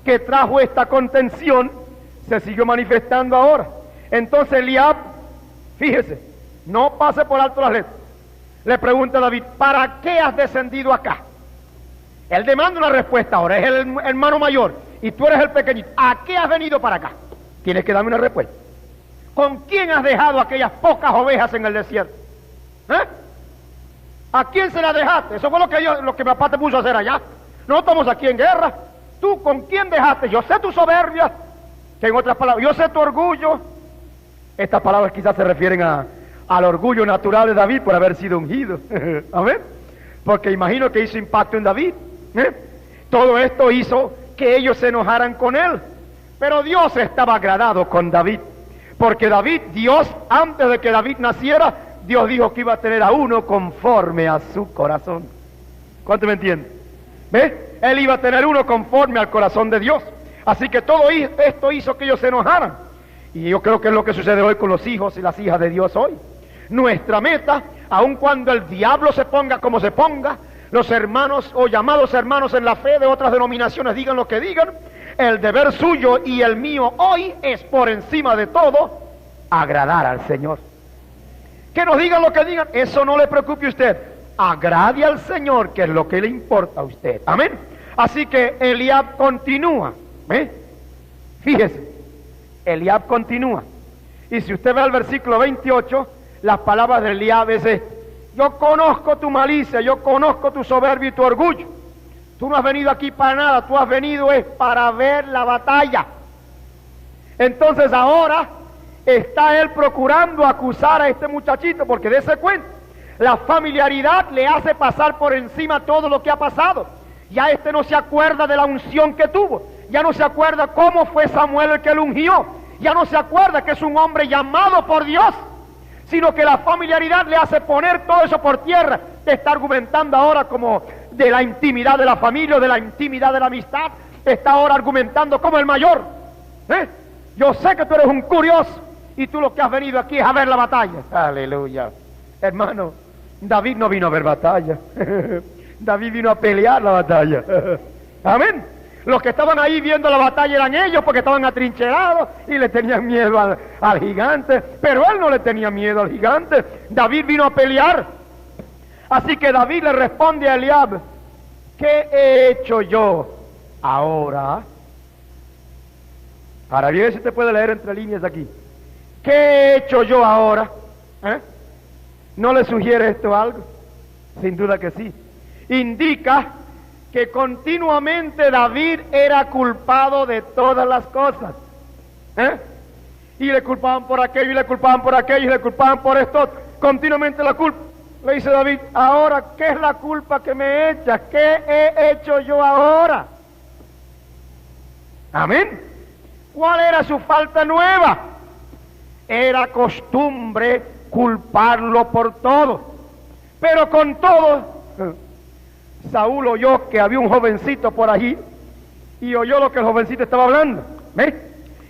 Speaker 2: que trajo esta contención se siguió manifestando ahora. Entonces Eliab, fíjese, no pase por alto las letras. Le pregunta a David, ¿para qué has descendido acá? Él demanda una respuesta ahora, es el hermano mayor y tú eres el pequeñito. ¿A qué has venido para acá? Tienes que darme una respuesta. ¿Con quién has dejado aquellas pocas ovejas en el desierto? ¿A quién se las dejaste? Eso fue lo que mi papá te puso a hacer allá. No estamos aquí en guerra. ¿Tú con quién dejaste? Yo sé tu soberbia, que en otras palabras, yo sé tu orgullo. Estas palabras quizás se refieren al orgullo natural de David por haber sido ungido. Amén. Porque imagino que hizo impacto en David. Todo esto hizo que ellos se enojaran con él. Pero Dios estaba agradado con David. Porque Dios, antes de que David naciera, Dios dijo que iba a tener a uno conforme a su corazón. ¿Cuánto me entienden? Él iba a tener uno conforme al corazón de Dios. Así que todo esto hizo que ellos se enojaran. Y yo creo que es lo que sucede hoy con los hijos y las hijas de Dios hoy. Nuestra meta, aun cuando el diablo se ponga como se ponga, los hermanos o llamados hermanos en la fe de otras denominaciones digan lo que digan, el deber suyo y el mío hoy es por encima de todo agradar al Señor. Que nos digan lo que digan, eso no le preocupe a usted. Agrade al Señor, que es lo que le importa a usted. Amén. Así que Eliab continúa. Fíjese, Eliab continúa. Y si usted ve el versículo 28, las palabras de Eliab es esta: yo conozco tu malicia, yo conozco tu soberbia y tu orgullo. Tú no has venido aquí para nada, tú has venido es para ver la batalla. Entonces ahora está él procurando acusar a este muchachito, porque dése cuenta, la familiaridad le hace pasar por encima todo lo que ha pasado. Ya este no se acuerda de la unción que tuvo, ya no se acuerda cómo fue Samuel el que lo ungió, ya no se acuerda que es un hombre llamado por Dios, sino que la familiaridad le hace poner todo eso por tierra. Te está argumentando ahora como de la intimidad de la familia, de la intimidad de la amistad. Te está ahora argumentando como el mayor. Yo sé que tú eres un curioso y tú lo que has venido aquí es a ver la batalla. Aleluya. Hermano, David no vino a ver batalla. David vino a pelear la batalla. Amén. Los que estaban ahí viendo la batalla eran ellos, porque estaban atrincherados y le tenían miedo al gigante, pero él no le tenía miedo al gigante. David vino a pelear. Así que David le responde a Eliab: ¿qué he hecho yo ahora? Ahora bien, si te puede leer entre líneas aquí. ¿Qué he hecho yo ahora? ¿No le sugiere esto algo? Sin duda que sí. Indica que continuamente David era culpado de todas las cosas. Y le culpaban por aquello, y le culpaban por aquello, y le culpaban por esto. Continuamente la culpa. Le dice David: ahora, ¿qué es la culpa que me echas? ¿Qué he hecho yo ahora? Amén. ¿Cuál era su falta nueva? Era costumbre culparlo por todo. Pero con todo, Saúl oyó que había un jovencito por allí y oyó lo que el jovencito estaba hablando.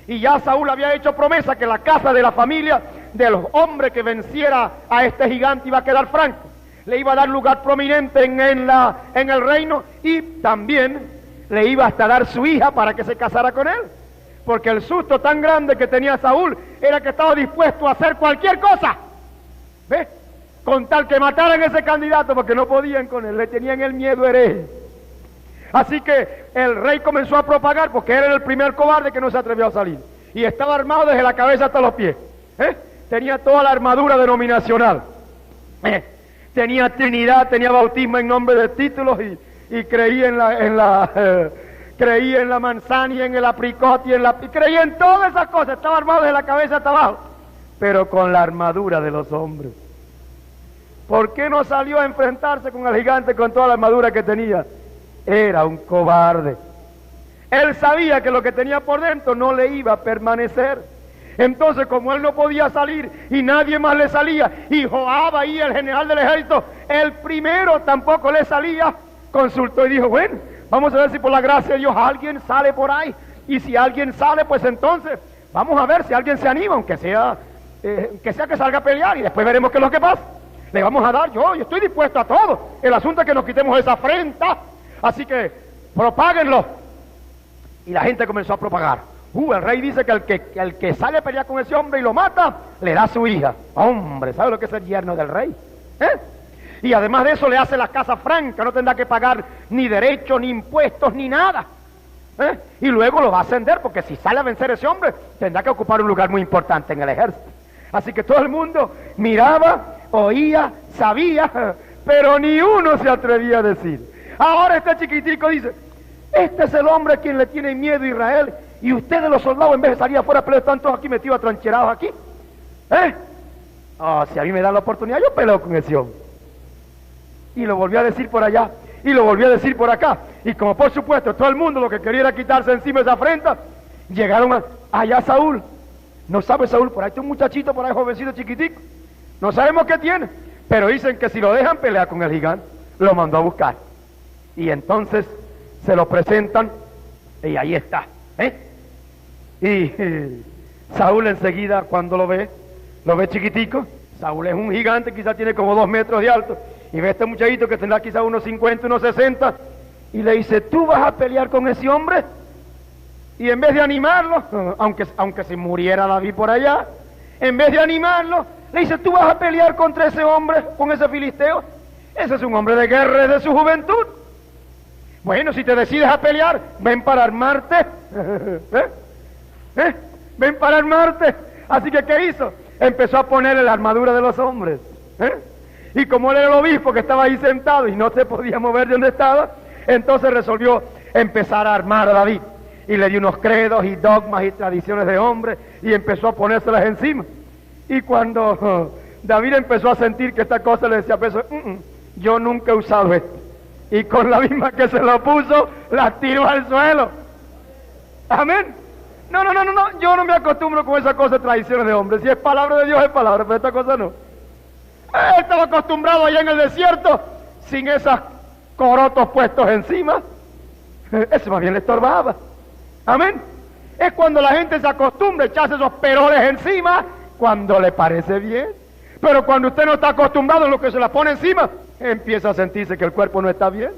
Speaker 2: Y ya Saúl había hecho promesa que la casa de la familia de los hombres que venciera a este gigante iba a quedar franca. Le iba a dar lugar prominente en el reino, y también le iba hasta dar su hija para que se casara con él. Porque el susto tan grande que tenía Saúl era que estaba dispuesto a hacer cualquier cosa. Con tal que mataran a ese candidato, porque no podían con él, le tenían el miedo hereje. Así que el rey comenzó a propagar, porque él era el primer cobarde que no se atrevió a salir. Y estaba armado desde la cabeza hasta los pies. Tenía toda la armadura denominacional. Tenía Trinidad, tenía bautismo en nombre de títulos, y creía creía en la manzana, en el apricote, y creía en todas esas cosas. Estaba armado desde la cabeza hasta abajo, pero con la armadura de los hombres. ¿Por qué no salió a enfrentarse con el gigante con toda la armadura que tenía? Era un cobarde. Él sabía que lo que tenía por dentro no le iba a permanecer. Entonces, como él no podía salir y nadie más le salía, y Joab ahí, el general del ejército, el primero, tampoco le salía, consultó y dijo: bueno, vamos a ver si por la gracia de Dios alguien sale por ahí. Y si alguien sale, pues entonces vamos a ver si alguien se anima, aunque sea que salga a pelear, y después veremos qué es lo que pasa. Le vamos a dar, yo estoy dispuesto a todo. El asunto es que nos quitemos esa afrenta. Así que propáguenlo. Y la gente comenzó a propagar. El rey dice que el que sale a pelear con ese hombre y lo mata, le da su hija. Hombre, ¿sabe lo que es el yerno del rey? Y además de eso le hace la casa franca, no tendrá que pagar ni derechos, ni impuestos, ni nada. Y luego lo va a ascender, porque si sale a vencer a ese hombre, tendrá que ocupar un lugar muy importante en el ejército. Así que todo el mundo miraba, oía, sabía, pero ni uno se atrevía a decir. Ahora este chiquitico dice: este es el hombre a quien le tiene miedo a Israel, y ustedes los soldados, en vez de salir afuera, pero están todos aquí metidos atrancherados aquí. Si a mí me dan la oportunidad, yo peleo con ese hombre. Y lo volvió a decir por allá, y lo volvió a decir por acá. Y como por supuesto todo el mundo lo que quería era quitarse encima esa afrenta, llegaron allá Saúl. No sabe Saúl, por ahí está un muchachito, por ahí jovencito, chiquitico. No sabemos qué tiene, pero dicen que si lo dejan pelear con el gigante, lo mandó a buscar. Y entonces se lo presentan, y ahí está. Y Saúl enseguida, cuando lo ve chiquitico. Saúl es un gigante, quizás tiene como 2 metros de alto, y ve a este muchachito que tendrá quizá unos 50, unos 60, y le dice, ¿tú vas a pelear con ese hombre? Y en vez de animarlo, aunque se muriera David por allá, en vez de animarlo, le dice, ¿tú vas a pelear contra ese hombre, con ese filisteo? Ese es un hombre de guerra desde su juventud. Bueno, si te decides a pelear, ven para armarte. Ven para armarte. Así que, ¿qué hizo? Empezó a ponerle la armadura de los hombres. Y como él era el obispo que estaba ahí sentado y no se podía mover de donde estaba, entonces resolvió empezar a armar a David. Y le dio unos credos y dogmas y tradiciones de hombre y empezó a ponérselas encima. Y cuando David empezó a sentir que esta cosa le decía a peso, yo nunca he usado esto. Y con la misma que se lo puso, la tiró al suelo. Amén. No, yo no me acostumbro con esa cosa de tradiciones de hombre. Si es palabra de Dios, es palabra, pero esta cosa no. Él estaba acostumbrado allá en el desierto, sin esos corotos puestos encima. Eso más bien le estorbaba. Amén. Es cuando la gente se acostumbra a echarse esos peroles encima, cuando le parece bien. Pero cuando usted no está acostumbrado a lo que se la pone encima, empieza a sentirse que el cuerpo no está bien.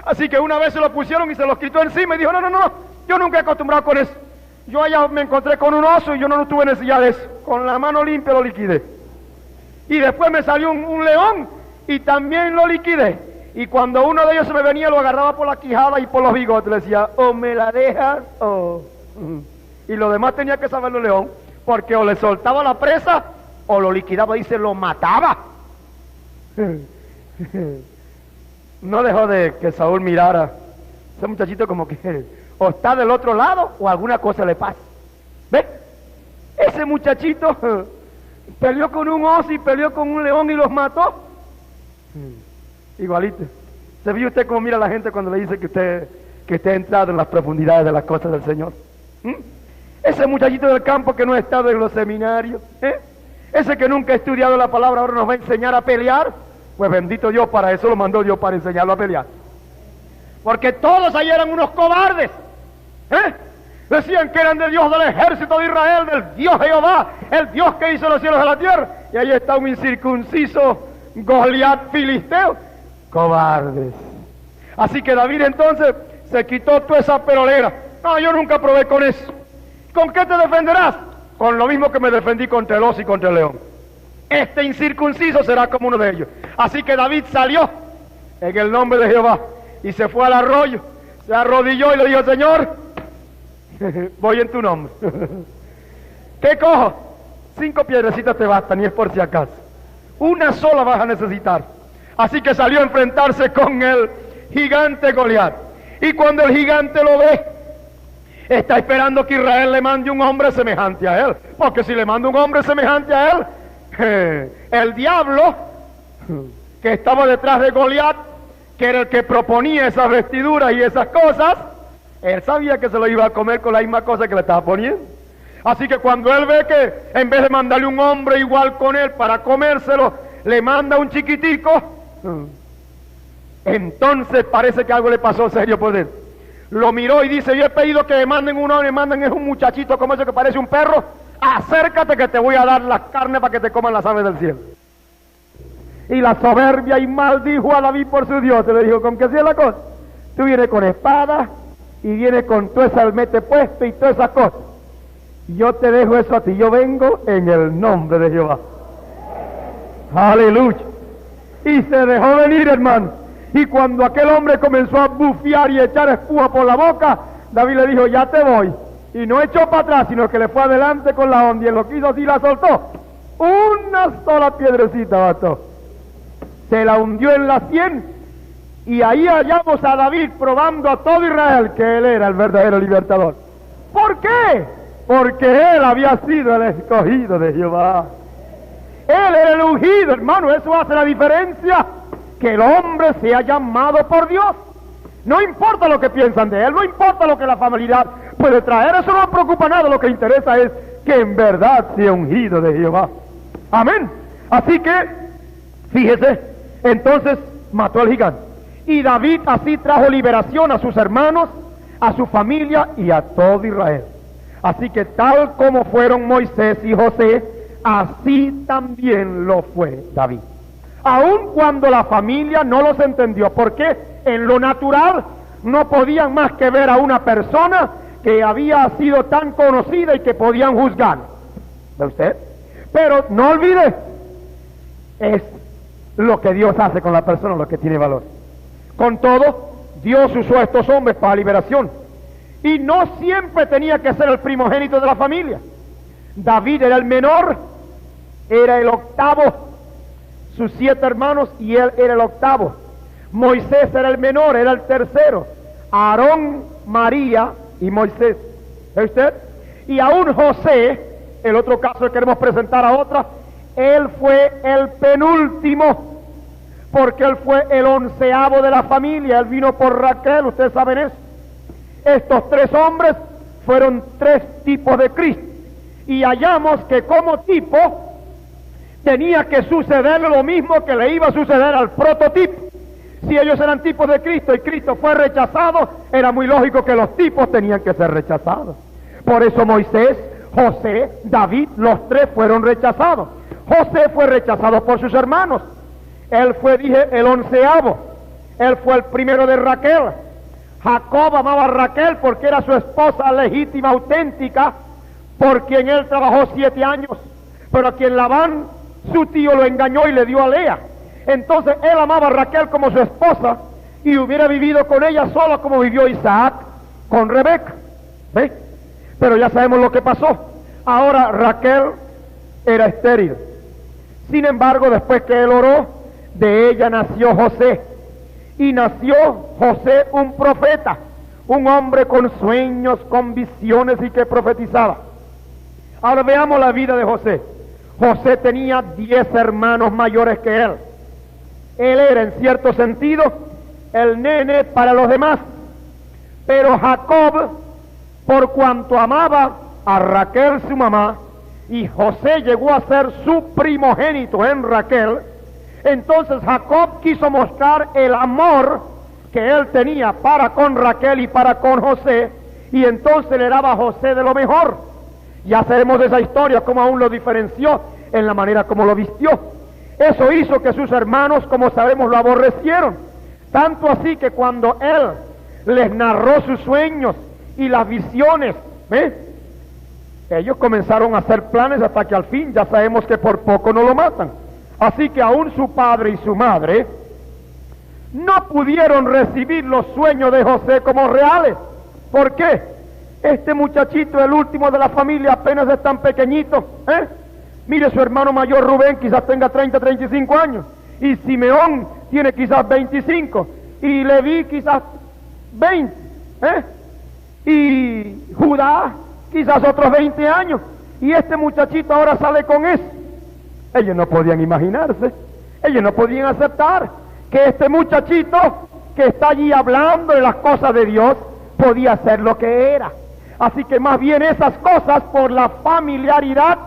Speaker 2: Así que una vez se lo pusieron y se los quitó encima y dijo, no, yo nunca he acostumbrado con eso. Yo allá me encontré con un oso y yo no tuve necesidad de eso. Con la mano limpia lo liquidé. Y después me salió un león y también lo liquidé. Y cuando uno de ellos se me venía, lo agarraba por la quijada y por los bigotes. Le decía, o me la dejas o... Y lo demás tenía que saberlo el león, porque o le soltaba la presa o lo liquidaba y se lo mataba. No dejó de que Saúl mirara. Ese muchachito como que o está del otro lado o alguna cosa le pasa. ¿Ves? Ese muchachito peleó con un oso y peleó con un león y los mató. Igualito. ¿Se vio usted cómo mira a la gente cuando le dice que usted ha entrado en las profundidades de las cosas del Señor? Ese muchachito del campo que no ha estado en los seminarios, ese que nunca ha estudiado la palabra, ahora nos va a enseñar a pelear. Pues bendito Dios, para eso lo mandó Dios, para enseñarlo a pelear. Porque todos ahí eran unos cobardes. Decían que eran del Dios del ejército de Israel, del Dios Jehová, el Dios que hizo los cielos y la tierra. Y ahí está un incircunciso Goliat filisteo. Cobardes. Así que David entonces se quitó toda esa perolera. No, yo nunca probé con eso. ¿Con qué te defenderás? Con lo mismo que me defendí contra el oso y contra el león. Este incircunciso será como uno de ellos. Así que David salió en el nombre de Jehová y se fue al arroyo, se arrodilló y le dijo, Señor, voy en tu nombre. ¿Qué cojo? 5 piedrecitas te bastan y es por si acaso. Una sola vas a necesitar. Así que salió a enfrentarse con el gigante Goliat. Y cuando el gigante lo ve, está esperando que Israel le mande un hombre semejante a él. Porque si le manda un hombre semejante a él, el diablo que estaba detrás de Goliat, que era el que proponía esas vestiduras y esas cosas, él sabía que se lo iba a comer con la misma cosa que le estaba poniendo. Así que cuando él ve que en vez de mandarle un hombre igual con él para comérselo, le manda un chiquitico, entonces parece que algo le pasó serio por él. Lo miró y dice, yo he pedido que me manden uno, me manden es un muchachito como ese que parece un perro, acércate que te voy a dar la carne para que te coman las aves del cielo. Y la soberbia y maldijo a David por su Dios. Se le dijo, ¿con qué hacía la cosa? Tú vienes con espada y vienes con todo ese almete puesto y todas esas cosas. Yo te dejo eso a ti, yo vengo en el nombre de Jehová. Aleluya. Y se dejó venir, hermano. Y cuando aquel hombre comenzó a bufear y echar espuma por la boca, David le dijo, ya te voy. Y no echó para atrás, sino que le fue adelante con la onda y en lo que hizo así la soltó. Una sola piedrecita bastó. Se la hundió en la sien y ahí hallamos a David probando a todo Israel que él era el verdadero libertador. ¿Por qué? Porque él había sido el escogido de Jehová. Él era el ungido, hermano, eso hace la diferencia. Que el hombre sea llamado por Dios. No importa lo que piensan de él, no importa lo que la familiaridad puede traer, eso no me preocupa nada, lo que interesa es que en verdad sea ungido de Jehová. Amén. Así que, fíjese, entonces mató al gigante. Y David así trajo liberación a sus hermanos, a su familia y a todo Israel. Así que tal como fueron Moisés y José, así también lo fue David. aun cuando la familia no los entendió, porque en lo natural no podían más que ver a una persona que había sido tan conocida y que podían juzgar. ¿Ve usted? Pero no olvide, es lo que Dios hace con la persona lo que tiene valor. Con todo, Dios usó a estos hombres para liberación. Y no siempre tenía que ser el primogénito de la familia. David era el menor, era el octavo, sus 7 hermanos y él era el octavo. Moisés era el menor, era el tercero. Aarón, María y Moisés. ¿Ve usted? Y aún José, el otro caso que queremos presentar a otra, él fue el penúltimo, porque él fue el 11º de la familia. Él vino por Raquel, ustedes saben eso. Estos 3 hombres fueron 3 tipos de Cristo. Y hallamos que como tipo tenía que sucederle lo mismo que le iba a suceder al prototipo. Si ellos eran tipos de Cristo y Cristo fue rechazado, era muy lógico que los tipos tenían que ser rechazados. Por eso Moisés, José, David, los 3 fueron rechazados. José fue rechazado por sus hermanos. Él fue, dije, el 11º. Él fue el primero de Raquel. Jacob amaba a Raquel porque era su esposa legítima, auténtica, por quien él trabajó 7 años, pero a quien Labán, su tío, lo engañó y le dio a Lea. Entonces él amaba a Raquel como su esposa y hubiera vivido con ella solo como vivió Isaac con Rebeca. ¿Ve? Pero ya sabemos lo que pasó. Ahora Raquel era estéril. Sin embargo, después que él oró, de ella nació José. Y nació José un profeta, un hombre con sueños, con visiones y que profetizaba. Ahora veamos la vida de José. José tenía 10 hermanos mayores que él. Él era en cierto sentido el nene para los demás. Pero Jacob, por cuanto amaba a Raquel su mamá, y José llegó a ser su primogénito en Raquel, entonces Jacob quiso mostrar el amor que él tenía para con Raquel y para con José, y entonces le daba a José de lo mejor. Ya sabemos de esa historia, cómo aún lo diferenció en la manera como lo vistió. Eso hizo que sus hermanos, como sabemos, lo aborrecieron. Tanto así que cuando él les narró sus sueños y las visiones, ellos comenzaron a hacer planes hasta que al fin ya sabemos que por poco no lo matan. Así que aún su padre y su madre no pudieron recibir los sueños de José como reales. ¿Por qué? Este muchachito, el último de la familia, apenas es tan pequeñito. Mire, su hermano mayor Rubén quizás tenga 30, 35 años. Y Simeón tiene quizás 25. Y Leví quizás 20. Y Judá quizás otros 20 años. Y este muchachito ahora sale con eso. Ellos no podían imaginarse, ellos no podían aceptar que este muchachito que está allí hablando de las cosas de Dios podía ser lo que era. Así que más bien esas cosas, por la familiaridad,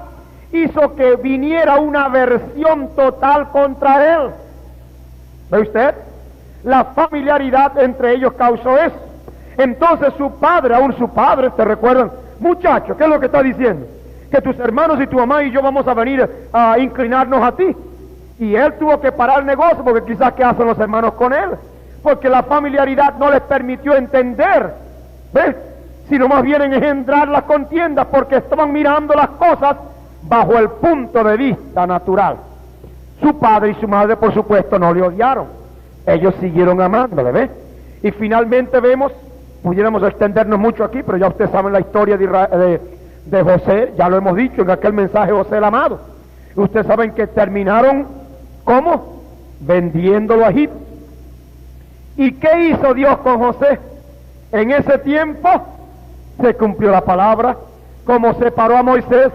Speaker 2: hizo que viniera una aversión total contra él. ¿Ve usted? La familiaridad entre ellos causó eso. Entonces su padre, aún su padre, ¿te recuerdan? Muchacho, ¿qué es lo que está diciendo? Que tus hermanos y tu mamá y yo vamos a venir a inclinarnos a ti. Y él tuvo que parar el negocio, porque quizás ¿qué hacen los hermanos con él? Porque la familiaridad no les permitió entender, ¿ves? Sino más bien engendrar las contiendas, porque estaban mirando las cosas bajo el punto de vista natural. Su padre y su madre, por supuesto, no le odiaron. Ellos siguieron amándole, ¿ves? Y finalmente vemos, pudiéramos extendernos mucho aquí, pero ya ustedes saben la historia de José, ya lo hemos dicho en aquel mensaje, José el amado. Ustedes saben que terminaron, ¿cómo? Vendiéndolo a Egipto. ¿Y qué hizo Dios con José? En ese tiempo se cumplió la palabra, como separó a Moisés,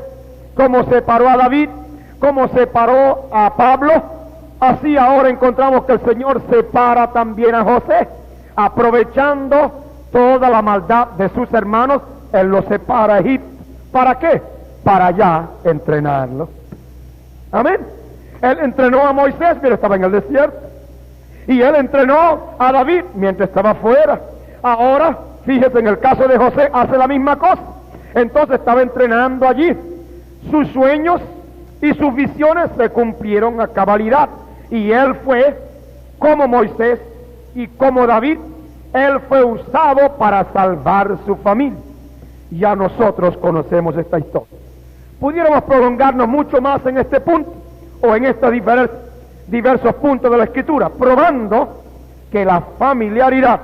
Speaker 2: como separó a David, como separó a Pablo, así ahora encontramos que el Señor separa también a José, aprovechando toda la maldad de sus hermanos, Él los separa a Egipto. ¿Para qué? Para ya entrenarlo. Amén. Él entrenó a Moisés mientras estaba en el desierto. Y él entrenó a David mientras estaba afuera. Ahora, fíjese, en el caso de José, hace la misma cosa. Entonces estaba entrenando allí. Sus sueños y sus visiones se cumplieron a cabalidad. y él fue, como Moisés y como David, él fue usado para salvar su familia. Ya nosotros conocemos esta historia. Pudiéramos prolongarnos mucho más en este punto, o en estos diversos puntos de la Escritura, probando que la familiaridad,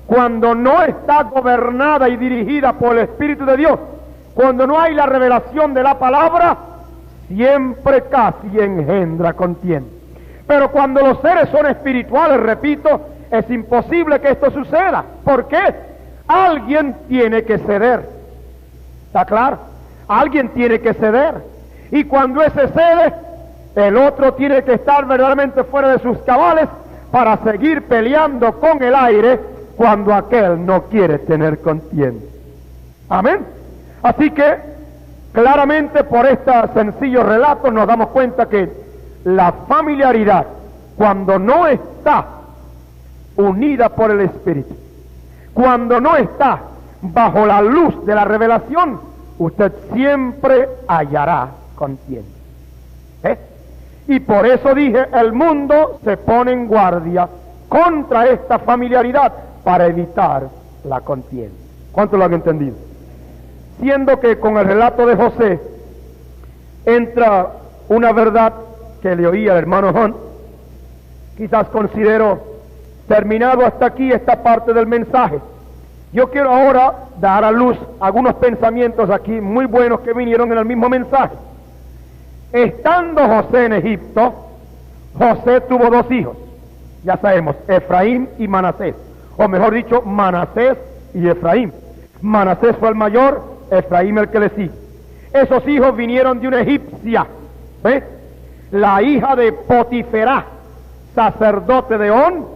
Speaker 2: cuando no está gobernada y dirigida por el Espíritu de Dios, cuando no hay la revelación de la palabra, siempre casi engendra contienda. Pero cuando los seres son espirituales, repito, es imposible que esto suceda. ¿Por qué? Alguien tiene que ceder. ¿Está claro? Alguien tiene que ceder. Y cuando ese cede, el otro tiene que estar verdaderamente fuera de sus cabales para seguir peleando con el aire cuando aquel no quiere tener contienda. Amén. Así que, claramente por este sencillo relato nos damos cuenta que la familiaridad, cuando no está unida por el Espíritu, cuando no está bajo la luz de la revelación, usted siempre hallará contienda. Y por eso dije, el mundo se pone en guardia contra esta familiaridad para evitar la contienda. ¿Cuántos lo han entendido? Siendo que con el relato de José entra una verdad que le oí al hermano Hunt, quizás considero terminado hasta aquí esta parte del mensaje. Yo quiero ahora dar a luz algunos pensamientos aquí muy buenos que vinieron en el mismo mensaje. Estando José en Egipto, José tuvo dos hijos, ya sabemos, Efraín y Manasés, o mejor dicho, Manasés y Efraín. Manasés fue el mayor, Efraín el que le sigue. Esos hijos vinieron de una egipcia, ¿ves? La hija de Potiferá, sacerdote de On,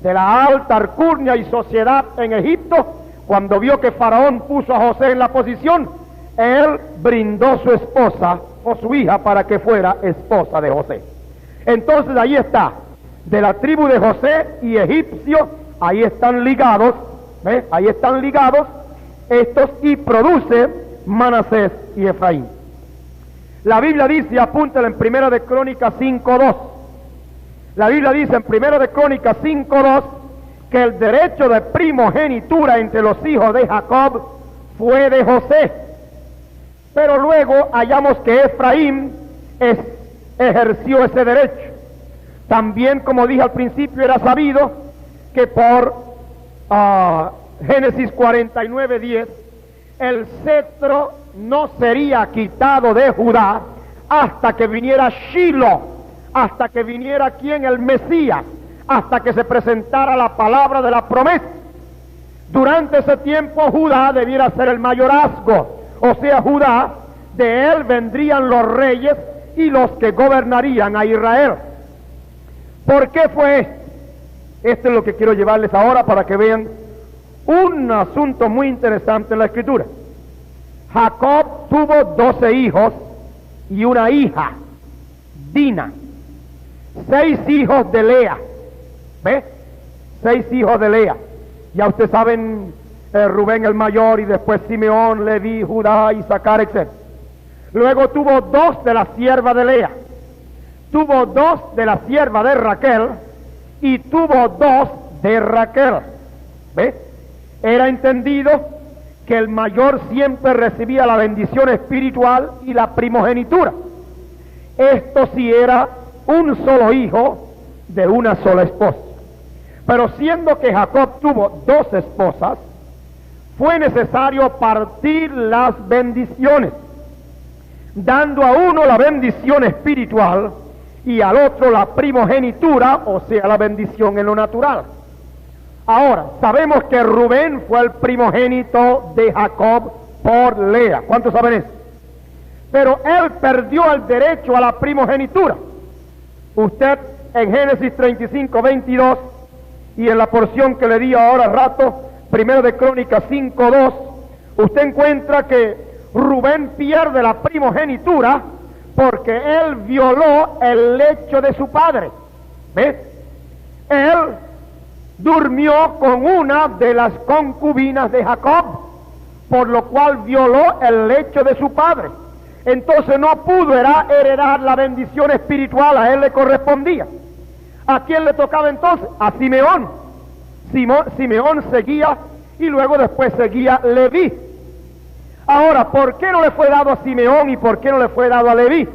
Speaker 2: de la alta alcurnia y sociedad en Egipto. Cuando vio que Faraón puso a José en la posición, él brindó su esposa o su hija para que fuera esposa de José. Entonces ahí está, de la tribu de José y egipcio, ahí están ligados, ¿ves? Ahí están ligados estos, y produce Manasés y Efraín. La Biblia dice, apúntala en Primera de Crónicas 5:2. La Biblia dice en Primera de Crónicas 5:2 que el derecho de primogenitura entre los hijos de Jacob fue de José. Pero luego hallamos que Efraín ejerció ese derecho. También, como dije al principio, era sabido que por Génesis 49:10, el cetro no sería quitado de Judá hasta que viniera Shiloh, hasta que viniera quien, el Mesías, hasta que se presentara la palabra de la promesa. Durante ese tiempo Judá debiera ser el mayorazgo, o sea, Judá, de él vendrían los reyes y los que gobernarían a Israel. ¿Por qué fue esto? Esto es lo que quiero llevarles ahora para que vean un asunto muy interesante en la Escritura. Jacob tuvo 12 hijos y una hija, Dina. 6 hijos de Lea. ¿Ve? 6 hijos de Lea. Ya ustedes saben, Rubén el mayor, y después Simeón, Leví, Judá, Isaacar, etc. Luego tuvo 2 de la sierva de Lea. Tuvo 2 de la sierva de Raquel. Y tuvo 2 de Raquel. ¿Ve? Era entendido que el mayor siempre recibía la bendición espiritual y la primogenitura. Esto sí era un solo hijo de una sola esposa. Pero siendo que Jacob tuvo 2 esposas, fue necesario partir las bendiciones, dando a uno la bendición espiritual y al otro la primogenitura, o sea, la bendición en lo natural. Ahora, sabemos que Rubén fue el primogénito de Jacob por Lea. ¿Cuántos saben eso? Pero él perdió el derecho a la primogenitura. Usted en Génesis 35:22 y en la porción que le di ahora al rato, Primero de Crónicas 5:2, usted encuentra que Rubén pierde la primogenitura porque él violó el lecho de su padre. ¿Ves? Él durmió con una de las concubinas de Jacob, por lo cual violó el lecho de su padre. Entonces no pudo heredar la bendición espiritual, a él le correspondía. ¿A quién le tocaba entonces? A Simeón. Simeón seguía y luego después seguía Leví. Ahora, ¿por qué no le fue dado a Simeón y por qué no le fue dado a Leví?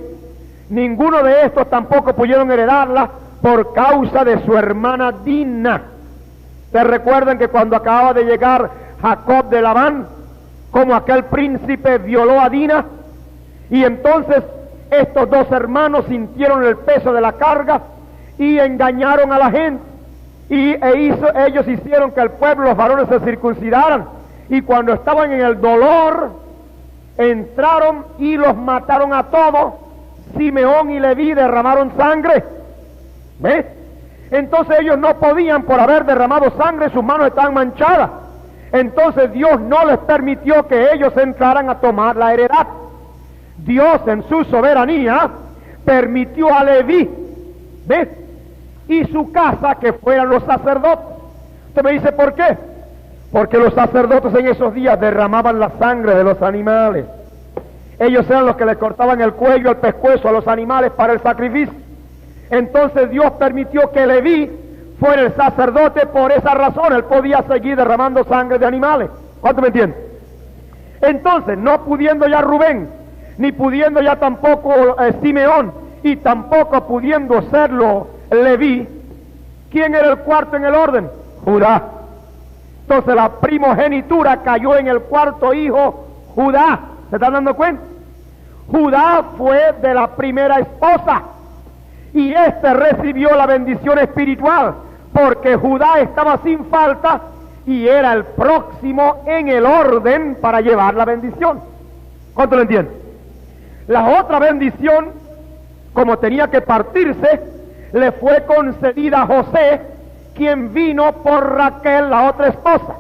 Speaker 2: Ninguno de estos tampoco pudieron heredarla por causa de su hermana Dina. ¿Se recuerdan que cuando acababa de llegar Jacob de Labán, como aquel príncipe violó a Dina? Y entonces estos dos hermanos sintieron el peso de la carga y engañaron a la gente. Ellos hicieron que el pueblo, los varones, se circuncidaran. Y cuando estaban en el dolor, entraron y los mataron a todos. Simeón y Leví derramaron sangre. ¿Ves? Entonces ellos no podían, por haber derramado sangre, sus manos estaban manchadas. Entonces Dios no les permitió que ellos entraran a tomar la heredad. Dios, en su soberanía, permitió a Leví, ¿ves?, y su casa que fueran los sacerdotes. Usted me dice, ¿por qué? Porque los sacerdotes en esos días derramaban la sangre de los animales. Ellos eran los que le cortaban el cuello, el pescuezo a los animales para el sacrificio. Entonces Dios permitió que Leví fuera el sacerdote por esa razón. Él podía seguir derramando sangre de animales. ¿Cuánto me entienden? Entonces, no pudiendo ya Rubén, ni pudiendo ya tampoco Simeón, y tampoco pudiendo serlo Leví, ¿quién era el cuarto en el orden? Judá. Entonces la primogenitura cayó en el cuarto hijo, Judá. ¿Se están dando cuenta? Judá fue de la primera esposa y recibió la bendición espiritual porque Judá estaba sin falta y era el próximo en el orden para llevar la bendición. ¿Cuánto lo entienden? La otra bendición, como tenía que partirse, le fue concedida a José, quien vino por Raquel, la otra esposa.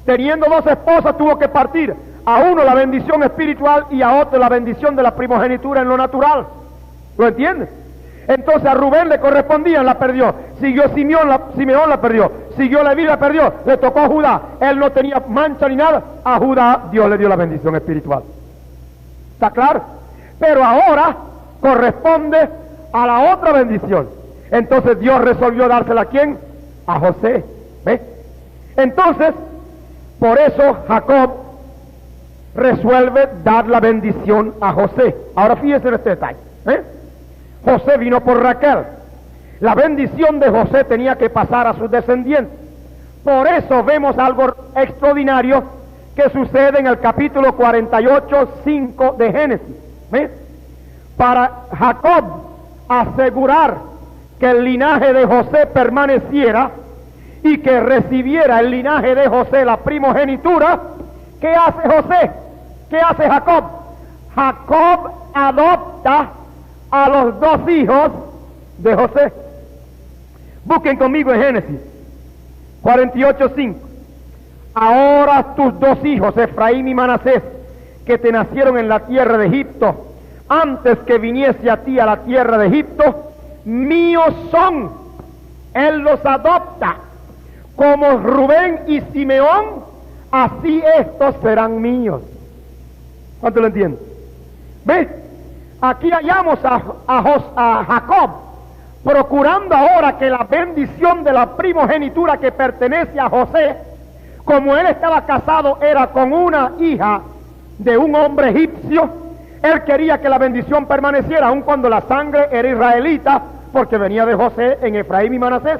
Speaker 2: Teniendo dos esposas, tuvo que partir a uno la bendición espiritual y a otro la bendición de la primogenitura en lo natural. ¿Lo entiendes? Entonces a Rubén le correspondía, la perdió. Siguió Simeón, la perdió. Siguió Leví, la perdió. Le tocó a Judá. Él no tenía mancha ni nada. A Judá Dios le dio la bendición espiritual. ¿Está claro? Pero ahora corresponde a la otra bendición. Entonces Dios resolvió dársela a ¿quién? A José. ¿Ves? Entonces, por eso Jacob resuelve dar la bendición a José. Ahora fíjense en este detalle. José vino por Raquel. La bendición de José tenía que pasar a sus descendientes. Por eso vemos algo extraordinario que sucede en el capítulo 48:5 de Génesis. ¿Ves? Para Jacob asegurar que el linaje de José permaneciera y que recibiera el linaje de José la primogenitura, ¿qué hace José? ¿Qué hace Jacob? Jacob adopta a los dos hijos de José. Busquen conmigo en Génesis 48:5. Ahora tus dos hijos, Efraín y Manasés, que te nacieron en la tierra de Egipto, antes que viniese a ti a la tierra de Egipto, míos son. Él los adopta. Como Rubén y Simeón, así estos serán míos. ¿Cuánto lo entienden? ¿Ves? Aquí hallamos a Jacob procurando ahora que la bendición de la primogenitura que pertenece a José, como él estaba casado, era con una hija de un hombre egipcio. Él quería que la bendición permaneciera, aun cuando la sangre era israelita, porque venía de José en Efraín y Manasés.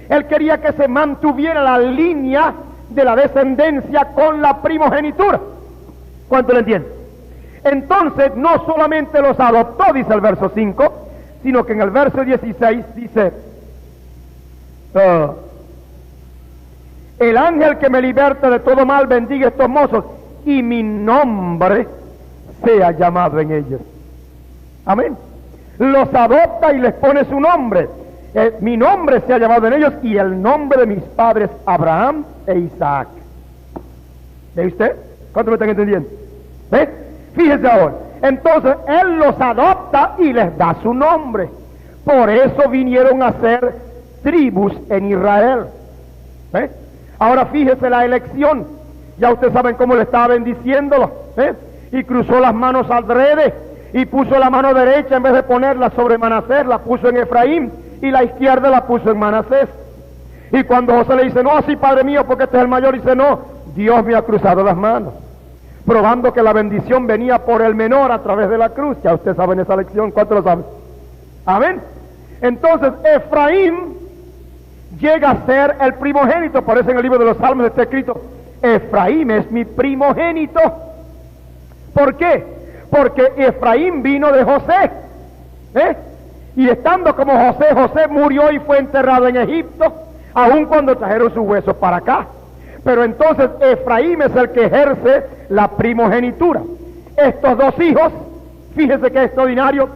Speaker 2: Él quería que se mantuviera la línea de la descendencia con la primogenitura. ¿Cuánto lo entienden? Entonces, no solamente los adoptó, dice el verso 5, sino que en el verso 16 dice, el ángel que me liberta de todo mal bendiga estos mozos, y mi nombre sea llamado en ellos. Amén. Los adopta y les pone su nombre. Mi nombre sea llamado en ellos y el nombre de mis padres Abraham e Isaac. ¿Ve usted? ¿Cuánto me están entendiendo? ¿Ve? Fíjese ahora. Entonces él los adopta y les da su nombre. Por eso vinieron a ser tribus en Israel. ¿Ve? Ahora fíjese la elección. Ya ustedes saben cómo le estaba bendiciéndolo. ¿Ve? Y cruzó las manos alrededor y puso la mano derecha, en vez de ponerla sobre Manasés, la puso en Efraín, y la izquierda la puso en Manasés. Y cuando José le dice, no, así padre mío, porque este es el mayor, dice, no, Dios me ha cruzado las manos, probando que la bendición venía por el menor a través de la cruz. Ya ustedes saben esa lección, ¿cuántos lo saben? Amén. Entonces Efraín llega a ser el primogénito. Por eso en el libro de los Salmos está escrito, Efraín es mi primogénito. ¿Por qué? Porque Efraín vino de José, y estando como José, José murió y fue enterrado en Egipto, aun cuando trajeron sus huesos para acá. Pero entonces Efraín es el que ejerce la primogenitura. Estos dos hijos, fíjense que extraordinario,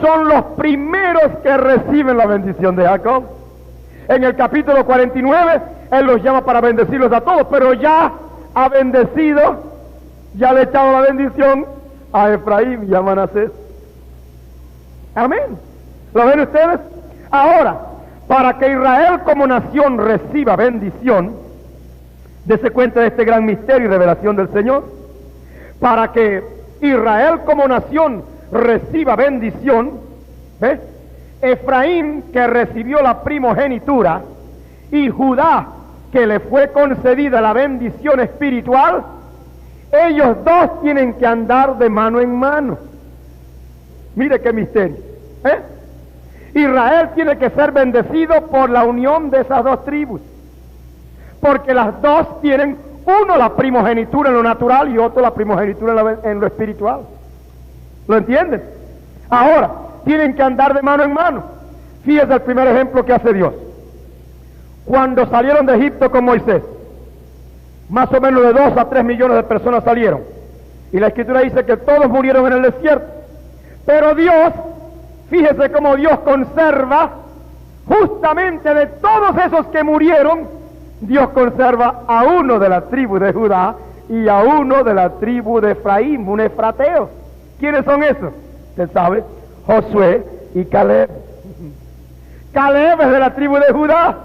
Speaker 2: son los primeros que reciben la bendición de Jacob. En el capítulo 49, él los llama para bendecirlos a todos, pero ya ha bendecido, ya le ha echado la bendición a Efraín y a Manasés. Amén. ¿Lo ven ustedes? Ahora, para que Israel como nación reciba bendición, dése cuenta de este gran misterio y revelación del Señor. Para que Israel como nación reciba bendición, ¿ves? Efraín, que recibió la primogenitura, y Judá, que le fue concedida la bendición espiritual, ellos dos tienen que andar de mano en mano. Mire qué misterio, Israel tiene que ser bendecido por la unión de esas dos tribus, porque las dos tienen, uno la primogenitura en lo natural y otro la primogenitura en lo espiritual. ¿Lo entienden? Ahora, tienen que andar de mano en mano. Fíjense el primer ejemplo que hace Dios. Cuando salieron de Egipto con Moisés, más o menos de 2 a 3 millones de personas salieron. Y la Escritura dice que todos murieron en el desierto. Pero Dios, fíjese cómo Dios conserva, justamente de todos esos que murieron, Dios conserva a uno de la tribu de Judá y a uno de la tribu de Efraín, un efrateo. ¿Quiénes son esos? Usted sabe, Josué y Caleb. Caleb es de la tribu de Judá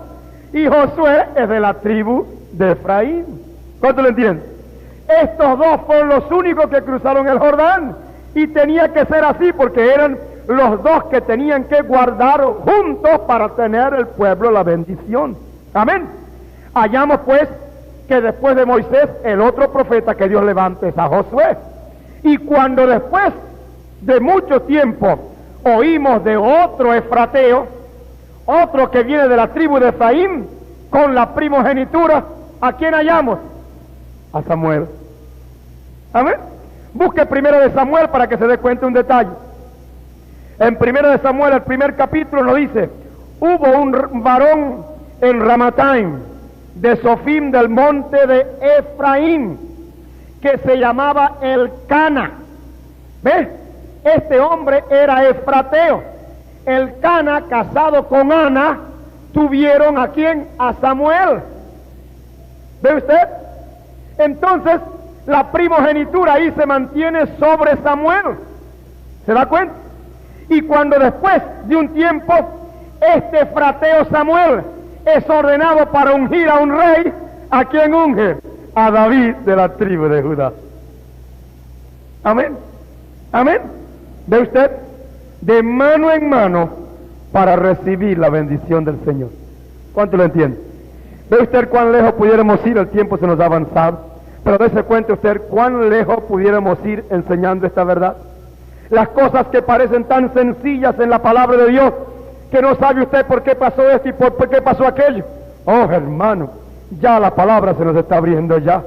Speaker 2: y Josué es de la tribu de Efraín. ¿Cuánto lo entienden? Estos dos fueron los únicos que cruzaron el Jordán, y tenía que ser así porque eran los dos que tenían que guardar juntos para tener el pueblo la bendición. Amén. Hallamos pues que después de Moisés, el otro profeta que Dios levanta es a Josué. Y cuando después de mucho tiempo oímos de otro efrateo, otro que viene de la tribu de Efraín, con la primogenitura, ¿a quién hallamos? A Samuel. Amén. Busque primero de Samuel para que se dé cuenta un detalle. En primero de Samuel, el primer capítulo, nos dice: hubo un varón en Ramataim, de Sofim, del monte de Efraín, que se llamaba Elcana. ¿Ves? Este hombre era efrateo. Elcana, casado con Ana, tuvieron ¿a quién? A Samuel. ¿Ve usted? Entonces, la primogenitura ahí se mantiene sobre Samuel. ¿Se da cuenta? Y cuando después de un tiempo, este efrateo Samuel es ordenado para ungir a un rey, ¿a quién unge? A David, de la tribu de Judá. Amén. Amén. ¿Ve usted? De mano en mano para recibir la bendición del Señor. ¿Cuánto lo entiende? ¿Ve usted cuán lejos pudiéramos ir? El tiempo se nos ha avanzado. Pero dése cuenta usted cuán lejos pudiéramos ir enseñando esta verdad. Las cosas que parecen tan sencillas en la palabra de Dios, que no sabe usted por qué pasó esto y por qué pasó aquello. Oh, hermano, ya la palabra se nos está abriendo ya.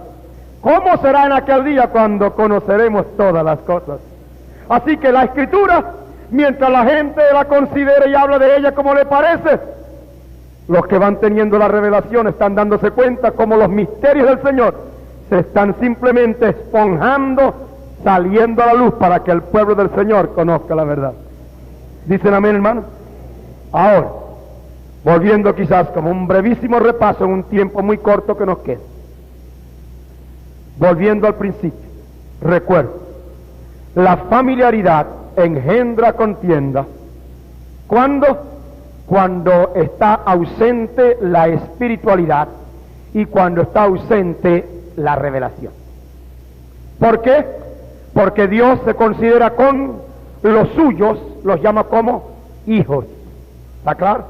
Speaker 2: ¿Cómo será en aquel día cuando conoceremos todas las cosas? Así que la Escritura, mientras la gente la considera y habla de ella como le parece, los que van teniendo la revelación están dándose cuenta como los misterios del Señor se están simplemente esponjando, saliendo a la luz para que el pueblo del Señor conozca la verdad. ¿Dicen amén, hermano? Ahora, volviendo quizás como un brevísimo repaso en un tiempo muy corto que nos queda. Volviendo al principio, recuerdo, la familiaridad engendra contienda. ¿Cuándo? Cuando está ausente la espiritualidad y cuando está ausente la revelación. ¿Por qué? Porque Dios se considera con los suyos, los llama como hijos. ¿Está claro?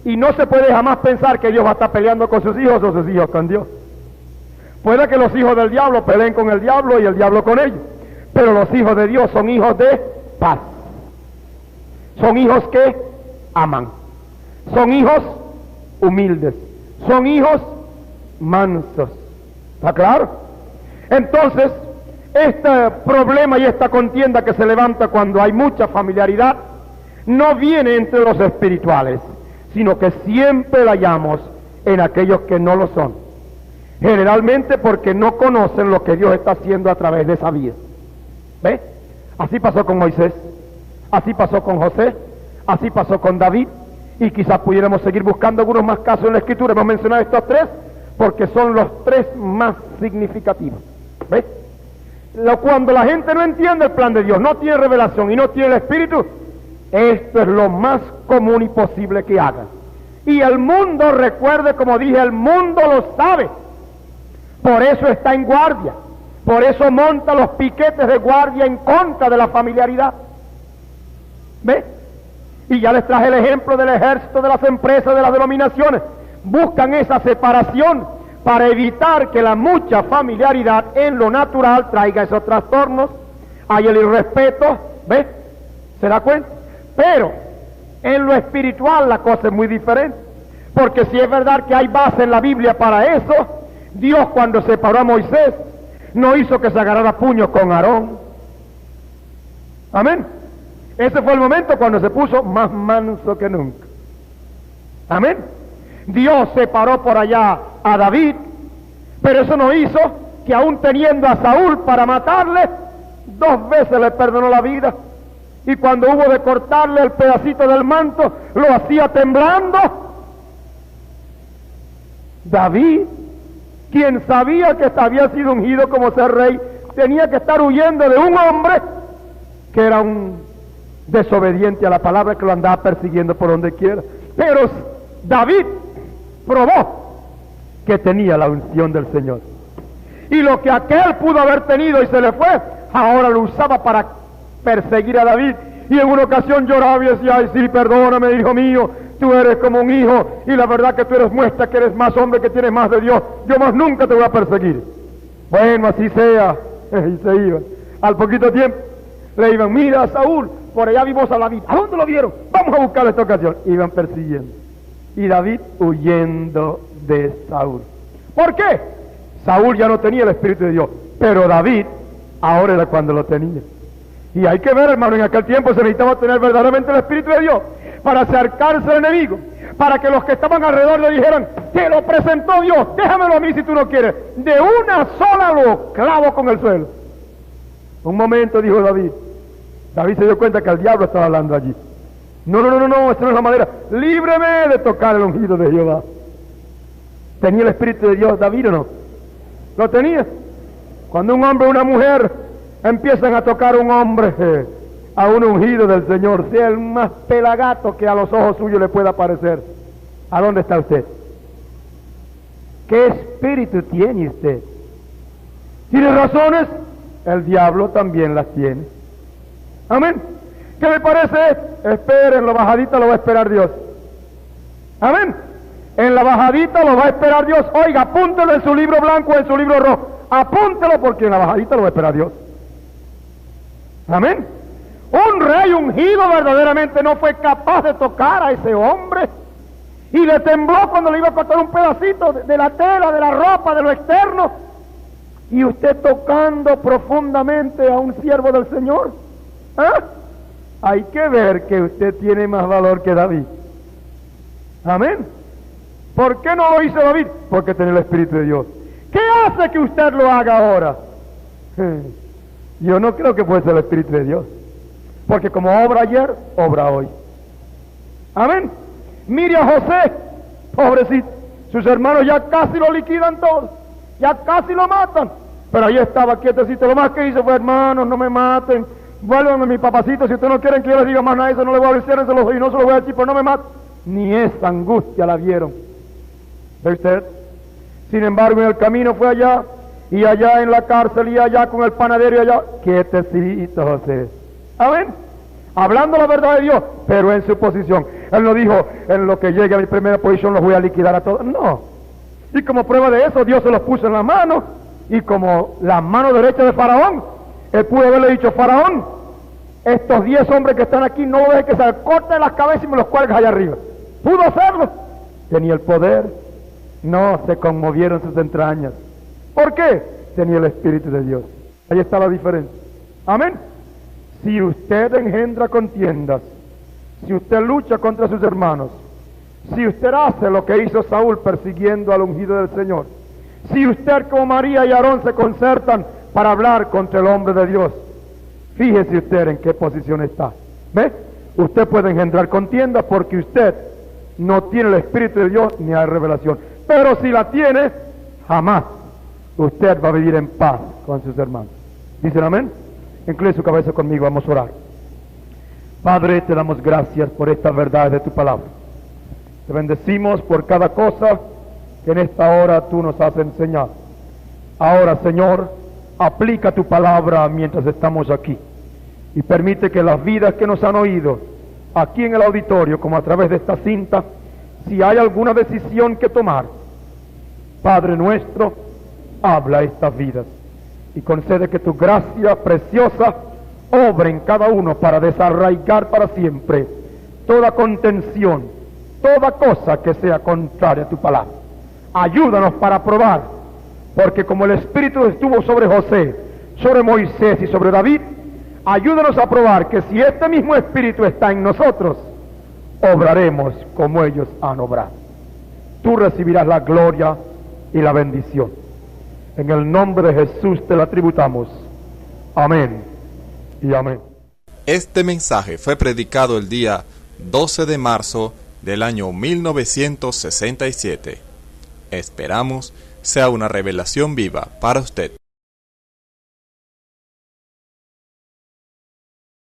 Speaker 2: Y no se puede jamás pensar que Dios va a estar peleando con sus hijos o sus hijos con Dios. Puede que los hijos del diablo peleen con el diablo y el diablo con ellos, pero los hijos de Dios son hijos de paz. Son hijos que aman. Son hijos humildes. Son hijos mansos. ¿Está claro? Entonces, este problema y esta contienda que se levanta cuando hay mucha familiaridad no viene entre los espirituales, sino que siempre la hallamos en aquellos que no lo son. Generalmente porque no conocen lo que Dios está haciendo a través de esa vida. ¿Ve? Así pasó con Moisés, así pasó con José, así pasó con David, y quizás pudiéramos seguir buscando algunos más casos en la Escritura. Hemos mencionado estos tres porque son los tres más significativos. ¿Ve? Cuando la gente no entiende el plan de Dios, no tiene revelación y no tiene el Espíritu, esto es lo más común y posible que hagan. Y el mundo, recuerde, como dije, el mundo lo sabe. Por eso está en guardia. Por eso monta los piquetes de guardia en contra de la familiaridad. ¿Ve? Y ya les traje el ejemplo del ejército, de las empresas, de las denominaciones. Buscan esa separación para evitar que la mucha familiaridad en lo natural traiga esos trastornos. Hay el irrespeto, ¿ve? ¿Se da cuenta? Pero en lo espiritual la cosa es muy diferente. Porque si es verdad que hay base en la Biblia para eso, Dios cuando separó a Moisés no hizo que se agarrara puños con Aarón. Amén. Ese fue el momento cuando se puso más manso que nunca. Amén. Dios separó por allá a David, pero eso no hizo que aún teniendo a Saúl para matarle, 2 veces le perdonó la vida. Y cuando hubo de cortarle el pedacito del manto, lo hacía temblando. David, quien sabía que había sido ungido como ser rey, tenía que estar huyendo de un hombre que era un desobediente a la palabra, que lo andaba persiguiendo por donde quiera. Pero David probó que tenía la unción del Señor. Y lo que aquel pudo haber tenido y se le fue, ahora lo usaba para perseguir a David. Y en una ocasión lloraba y decía: ay, sí, perdóname, hijo mío, tú eres como un hijo, y la verdad que tú eres muestra que eres más hombre, que tienes más de Dios, yo más nunca te voy a perseguir. Bueno, así sea. Y se iban. Al poquito tiempo le iban: mira, Saúl, por allá vimos a David. ¿A dónde lo vieron? Vamos a buscar esta ocasión. Iban persiguiendo. Y David huyendo de Saúl. ¿Por qué? Saúl ya no tenía el Espíritu de Dios, pero David ahora era cuando lo tenía. Y hay que ver, hermano, en aquel tiempo se necesitaba tener verdaderamente el Espíritu de Dios para acercarse al enemigo, para que los que estaban alrededor le dijeran: te lo presentó Dios, déjamelo a mí si tú no quieres. De una sola lo clavo con el suelo. Un momento, dijo David. David se dio cuenta que el diablo estaba hablando allí. No, esta no es la manera. Líbreme de tocar el ungido de Jehová. ¿Tenía el Espíritu de Dios David o no? Lo tenía. Cuando un hombre o una mujer empiezan a tocar a un hombre, a un ungido del Señor, sea el más pelagato que a los ojos suyos le pueda parecer, ¿a dónde está usted? ¿Qué espíritu tiene usted? ¿Tiene razones? El diablo también las tiene. Amén. ¿Qué le parece? Esperen, la bajadita lo va a esperar Dios. Amén. En la bajadita lo va a esperar Dios. Oiga, apúntelo en su libro blanco o en su libro rojo. Apúntelo porque en la bajadita lo va a esperar Dios. Amén. Un rey ungido verdaderamente no fue capaz de tocar a ese hombre. Y le tembló cuando le iba a cortar un pedacito de la tela, de la ropa, de lo externo. Y usted tocando profundamente a un siervo del Señor. ¿Ah? Hay que ver que usted tiene más valor que David. Amén. ¿Por qué no lo hizo David? Porque tiene el Espíritu de Dios. ¿Qué hace que usted lo haga ahora? Yo no creo que fuese el Espíritu de Dios. Porque como obra ayer, obra hoy. Amén. Mire a José, pobrecito. Sus hermanos ya casi lo liquidan todo. Ya casi lo matan. Pero ahí estaba quietecito. Lo más que hizo fue: hermanos, no me maten. Vuélvanme mi papacito. Si ustedes no quieren que yo les diga más nada, eso no le voy a decir, y no se lo voy a decir, pero no me maten. Ni esa angustia la vieron. ¿Ve usted? Sin embargo, en el camino fue allá, y allá en la cárcel, y allá con el panadero, y allá. Quietecito, José. Amén. hablando la verdad de Dios, pero en su posición. Él no dijo, en lo que llegue a mi primera posición los voy a liquidar a todos. No. Y como prueba de eso, Dios se los puso en la mano, y como la mano derecha de Faraón, él pudo haberle dicho, Faraón, estos 10 hombres que están aquí, no dejes que se corten las cabezas y me los cuelgues allá arriba. Pudo hacerlo. Tenía el poder. No, se conmovieron sus entrañas. ¿Por qué? Tenía el Espíritu de Dios. Ahí está la diferencia. Amén. Si usted engendra contiendas, si usted lucha contra sus hermanos, si usted hace lo que hizo Saúl persiguiendo al ungido del Señor, si usted como María y Aarón se concertan para hablar contra el hombre de Dios, fíjese usted en qué posición está. ¿Ve? Usted puede engendrar contiendas porque usted no tiene el Espíritu de Dios ni hay revelación. Pero si la tiene, jamás usted va a vivir en paz con sus hermanos. ¿Dicen amén? Incline su cabeza conmigo, vamos a orar. Padre, te damos gracias por esta verdad de tu palabra. Te bendecimos por cada cosa que en esta hora tú nos has enseñado. Ahora, Señor, aplica tu palabra mientras estamos aquí y permite que las vidas que nos han oído aquí en el auditorio, como a través de esta cinta, si hay alguna decisión que tomar, Padre nuestro, habla estas vidas y concede que tu gracia preciosa obre en cada uno para desarraigar para siempre toda contención, toda cosa que sea contraria a tu palabra. Ayúdanos para probar, porque como el Espíritu estuvo sobre José, sobre Moisés y sobre David, ayúdanos a probar que si este mismo Espíritu está en nosotros, obraremos como ellos han obrado. Tú recibirás la gloria y la bendición. En el nombre de Jesús te la tributamos. Amén y amén.
Speaker 1: Este mensaje fue predicado el día 12 de marzo del año 1967. Esperamos sea una revelación viva para usted.